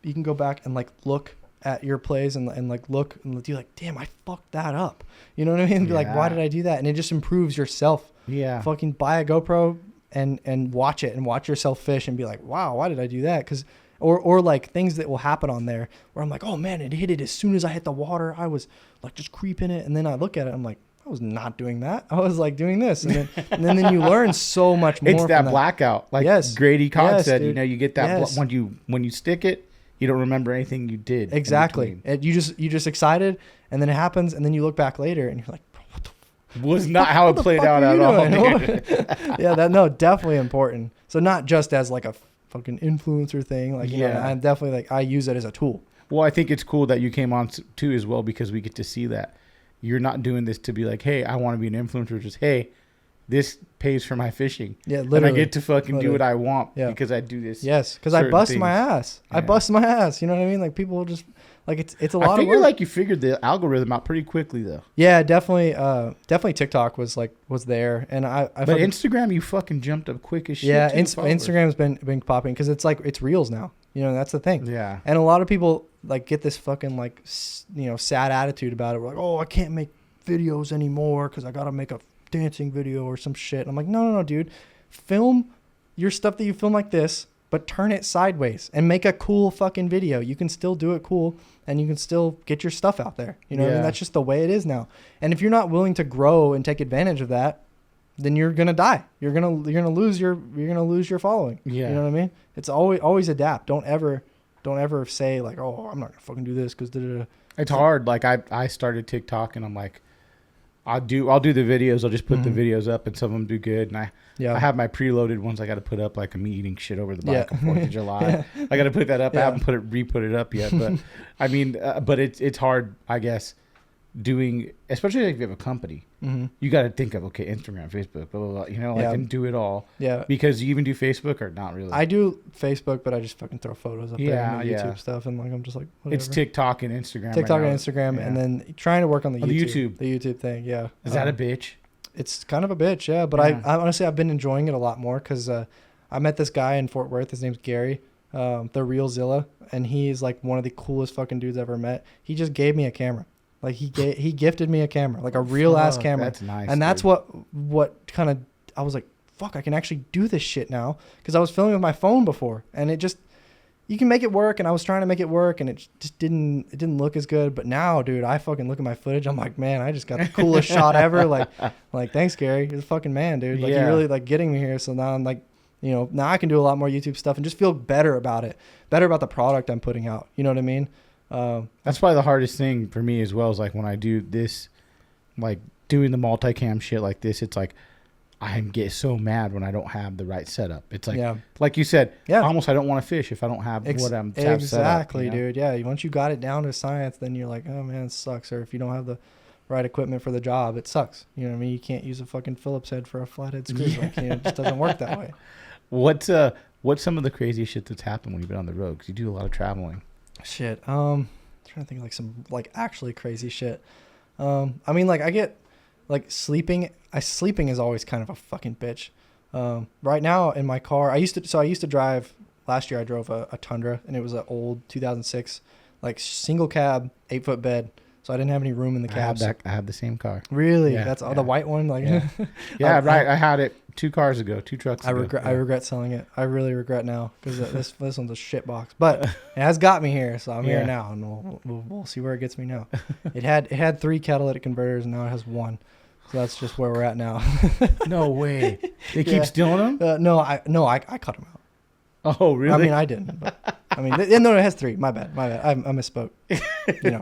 You can go back and like look at your plays and like look and you're like, damn, I fucked that up. You know what I mean? Be like, why did I do that? And it just improves yourself. Yeah. Fucking buy a GoPro and watch it and watch yourself fish and be like, wow, why did I do that? Because or like things that will happen on there where I'm like, oh man, it hit it as soon as I hit the water. I was like just creeping it, and then I look at it, I'm like, I was not doing that. I was like doing this, and then you learn so much more. It's that blackout, like Grady Codd said. Dude. You get that when you stick it. You don't remember anything you did. Exactly. You just excited, and then it happens, and then you look back later, and you're like, what the was not how it played out at all. Yeah, definitely important. So not just as like a fucking influencer thing. Like, I'm definitely like, I use it as a tool. Well, I think it's cool that you came on too as well, because we get to see that you're not doing this to be like, hey, I want to be an influencer. Just, hey, this pays for my fishing. Yeah, literally. And I get to fucking do what I want because I do this. Yes, because I bust my ass. Yeah. I bust my ass. You know what I mean? Like people just like it's a lot of work. Like you figured the algorithm out pretty quickly though. Yeah, definitely. Definitely TikTok was there, and but Instagram, you fucking jumped up quick as shit. Yeah, Instagram's been popping because it's like it's reels now. That's the thing. Yeah. And a lot of people like get this fucking like sad attitude about it. We're like, oh, I can't make videos anymore because I gotta make a dancing video or some shit. And I'm like, no, dude, film your stuff that you film like this, but turn it sideways and make a cool fucking video. You can still do it cool, and you can still get your stuff out there. You know what I mean? That's just the way it is now. And if you're not willing to grow and take advantage of that, then you're gonna die. You're gonna lose your following. Yeah. You know what I mean? It's always adapt. Don't ever say like, oh, I'm not gonna fucking do this because it's hard. Like I started TikTok, and I'm like, I'll do the videos. I'll just put the videos up, and some of them do good. And I have my preloaded ones I got to put up, like me eating shit over the bike on 4th of July. I got to put that up. I haven't re-put it up yet, but I mean, but it's hard, I guess, doing, especially if you have a company. You got to think of, okay, Instagram, Facebook, blah, blah, blah, you know, like, and do it all. Yeah. Because you even do Facebook or not really? I do Facebook, but I just fucking throw photos up there and YouTube stuff. And like, I'm just like, whatever. It's TikTok and Instagram. TikTok and Instagram. And then trying to work on the YouTube thing. Yeah. Is that a bitch? It's kind of a bitch. Yeah. But I honestly, I've been enjoying it a lot more because I met this guy in Fort Worth. His name's Gary, the real Zilla. And he's like one of the coolest fucking dudes I've ever met. He just gave me a camera. Like he gifted me a camera, like a real ass camera. That's nice. And that's what kind of, I was like, fuck, I can actually do this shit now. Cause I was filming with my phone before, and it just, you can make it work. And I was trying to make it work, and it just didn't look as good. But now, dude, I fucking look at my footage. I'm like, man, I just got the coolest shot ever. Like thanks, Gary. You're the fucking man, dude. Like you're really like getting me here. So now I'm like, you know, now I can do a lot more YouTube stuff and just feel better about it, better about the product I'm putting out. You know what I mean? That's probably the hardest thing for me as well, is like when I do this, like doing the multicam shit like this, it's like I get so mad when I don't have the right setup. It's like, like you said, almost I don't want to fish if I don't have what I'm set up. Exactly, you know? Dude. Yeah. Once you got it down to science, then you're like, oh man, it sucks. Or if you don't have the right equipment for the job, it sucks. You know what I mean? You can't use a fucking Phillips head for a flathead screw. Like, you know, it just doesn't work that way. What's some of the craziest shit that's happened when you've been on the road? Because you do a lot of traveling. Shit. I'm trying to think of like some like actually crazy shit. I mean, like I get like sleeping is always kind of a fucking bitch. Right now in my car, I used to drive, last year I drove a Tundra, and it was an old 2006 like single cab 8-foot bed. So I didn't have any room in the cab. I have the same car. Really? Yeah, that's the white one. Like, right. I had it 2 cars ago, 2 trucks ago. I regret selling it. I really regret now because this one's a shit box. But it has got me here, so I'm here now, and we'll see where it gets me now. It had 3 catalytic converters, and now it has 1. So that's just where we're at now. No way. They keep stealing them? No, I cut them out. Oh, really? I mean, I didn't. But, I mean, no, it has 3. My bad. I misspoke. You know,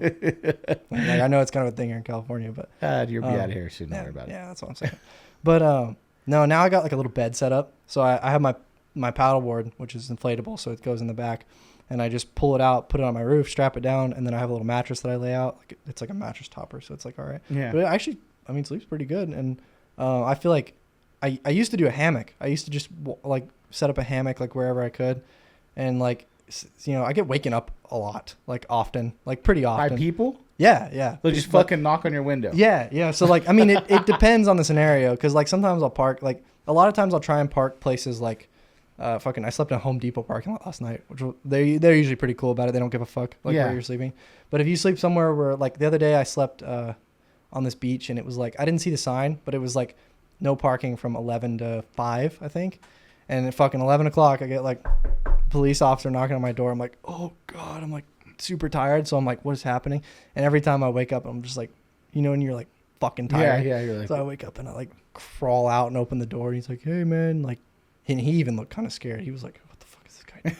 like, I know it's kind of a thing here in California, but you'll be out of here soon. Don't worry about it. Yeah, that's what I'm saying. But no, now I got like a little bed set up. So I have my paddle board, which is inflatable, so it goes in the back, and I just pull it out, put it on my roof, strap it down, and then I have a little mattress that I lay out. Like it's like a mattress topper, so it's like all right. Yeah. But it actually, I mean, sleeps pretty good, and I feel like I used to do a hammock. I used to just like set up a hammock like wherever I could, and like, you know, I get waken up a lot, like often, like pretty often. By people? Yeah. They'll just fucking knock on your window. Yeah. So like, I mean, it depends on the scenario, because like sometimes I'll park, like a lot of times I'll try and park places like, I slept in a Home Depot parking lot last night, which they're usually pretty cool about it. They don't give a fuck like where you're sleeping. But if you sleep somewhere where, like the other day I slept on this beach, and it was like, I didn't see the sign, but it was like no parking from 11 to 5, I think. And at fucking 11 o'clock, I get like police officer knocking on my door. I'm like, oh God, I'm like super tired. So I'm like, what is happening? And every time I wake up, I'm just like, you know, and you're like fucking tired. Yeah, you're like. So I wake up and I like crawl out and open the door. He's like, hey man, like, and he even looked kind of scared. He was like, what the fuck is this guy doing?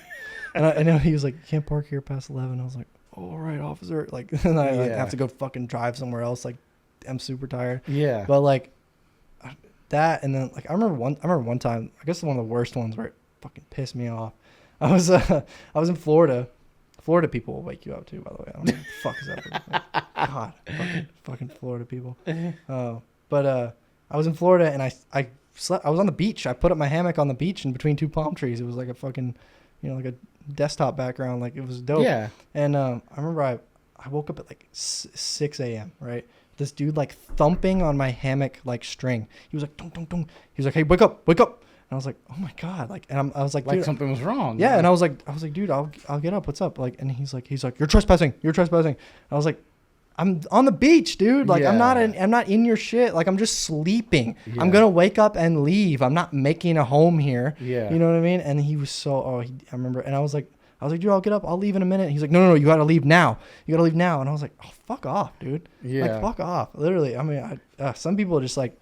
And I know he was like, you can't park here past 11. I was like, oh, all right, officer. Like, and I have to go fucking drive somewhere else. Like, I'm super tired. Yeah. But like that, and then like I remember one time, I guess one of the worst ones where it fucking pissed me off. I was in Florida. Florida people will wake you up too, by the way. I don't know what the fuck is that? Like, God, fucking Florida people. But I was in Florida, and I slept. I was on the beach. I put up my hammock on the beach in between 2 palm trees. It was like a fucking, you know, like a desktop background. Like, it was dope. Yeah. And I remember I woke up at like 6 a.m. Right. This dude like thumping on my hammock like string. He was like, dong, dong, dong. He was like, hey, wake up. And I was like, oh my God. Like, and I was like, dude, something was wrong. Yeah. And I was like, dude, I'll get up. What's up? Like, and he's like, you're trespassing. I was like, I'm on the beach, dude. Like, Yeah. I'm not in your shit. Like, I'm just sleeping. Yeah. I'm gonna wake up and leave. I'm not making a home here. Yeah. You know what I mean? And he was so, I remember, and I was like, dude, I'll get up. I'll leave in a minute. He's like, no, you gotta leave now. You gotta leave now. And I was like, oh, fuck off, dude. Yeah. Like, fuck off. Literally. I mean, some people are just like,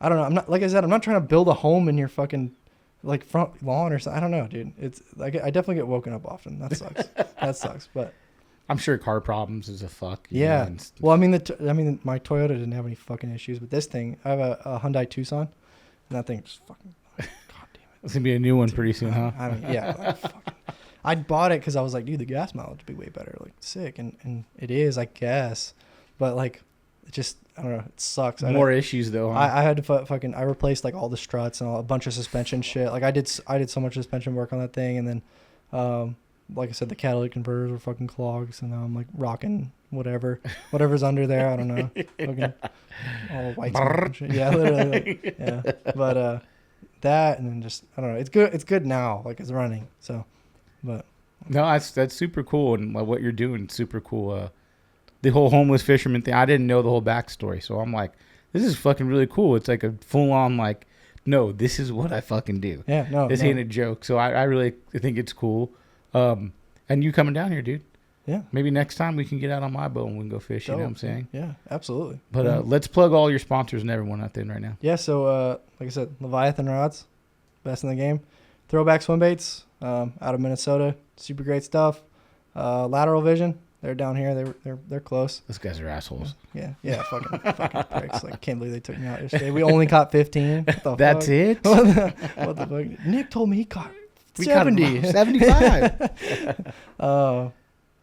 I don't know. I'm not, like I said, I'm not trying to build a home in your fucking like front lawn or something. I don't know, dude. It's like, I definitely get woken up often. That sucks. That sucks. But I'm sure car problems is a fuck. you yeah. know, and Well, I mean, my Toyota didn't have any fucking issues, but this thing, I have a Hyundai Tucson, and that thing just fucking, god damn it. it's gonna be a new one pretty soon, huh? I mean, yeah. Like, fucking, I bought it because I was like, dude, the gas mileage would be way better. Like, sick, and it is, I guess, but like, it just, I don't know, it sucks. More issues though. Huh? I had to I replaced like all the struts and a bunch of suspension shit. Like, I did so much suspension work on that thing, and then, like I said, the catalytic converters were fucking clogs, and now I'm like rocking whatever's under there. I don't know, fucking all white smoke and shit. Yeah, literally. Like, yeah, but that, and then just, I don't know. It's good. It's good now. Like, it's running. So, but No, that's super cool, and what you're doing is super cool. The whole homeless fisherman thing, I didn't know the whole backstory, so I'm like, this is fucking really cool. It's like a full on like, no, this is what I fucking do. yeah, no, This no. ain't a joke. So I really think it's cool. And you coming down here, dude. Yeah. Maybe next time we can get out on my boat and we can go fish. You know what I'm Dope. saying? Yeah, absolutely. But let's plug all your sponsors and everyone out there right now. Yeah, so like I said, Leviathan Rods, best in the game. Throwback swim baits, out of Minnesota, super great stuff. Lateral Vision, they're down here. They're close. Those guys are assholes. Yeah, fucking pricks. Like, can't believe they took me out yesterday. We only caught 15. What the That's fuck? it. What the fuck? Nick told me he caught We got 70. 75.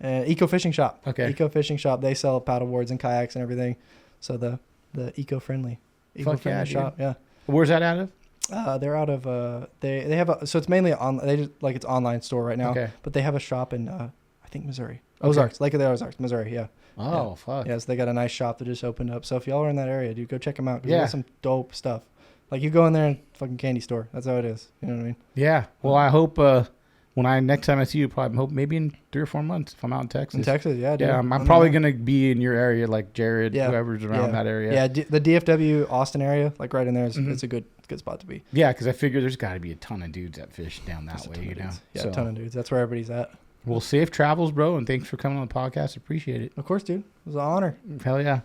Eco Fishing Shop. Okay. Eco Fishing Shop. They sell paddle boards and kayaks and everything. So the eco-friendly yeah, dude. shop. Yeah. Where's that out of? They're out of they have a, so it's mainly on, they just like, it's online store right now. Okay. But they have a shop in I think Missouri. Okay. Ozarks, Lake of the Ozarks, Missouri. Yeah. Oh, fuck. Yes, they got a nice shop that just opened up. So if y'all are in that area, dude, go check them out. 'Cause Yeah. they got some dope stuff. Like, you go in there and fucking candy store. That's how it is. You know what I mean? Yeah. Well, I hope next time I see you, probably hope maybe in 3 or 4 months if I'm out in Texas. In Texas, yeah, dude. Yeah, I'm probably gonna be in your area, like Jared, Yeah. whoever's around that area. Yeah, the DFW Austin area, like right in there, is Mhm. it's a good spot to be. Yeah, because I figure there's got to be a ton of dudes that fish down that There's a way, ton you of know. dudes. Yeah, So, a ton of dudes. That's where everybody's at. well, safe travels, bro, and thanks for coming on the podcast. Appreciate it. Of course, dude. It was an honor. Hell yeah.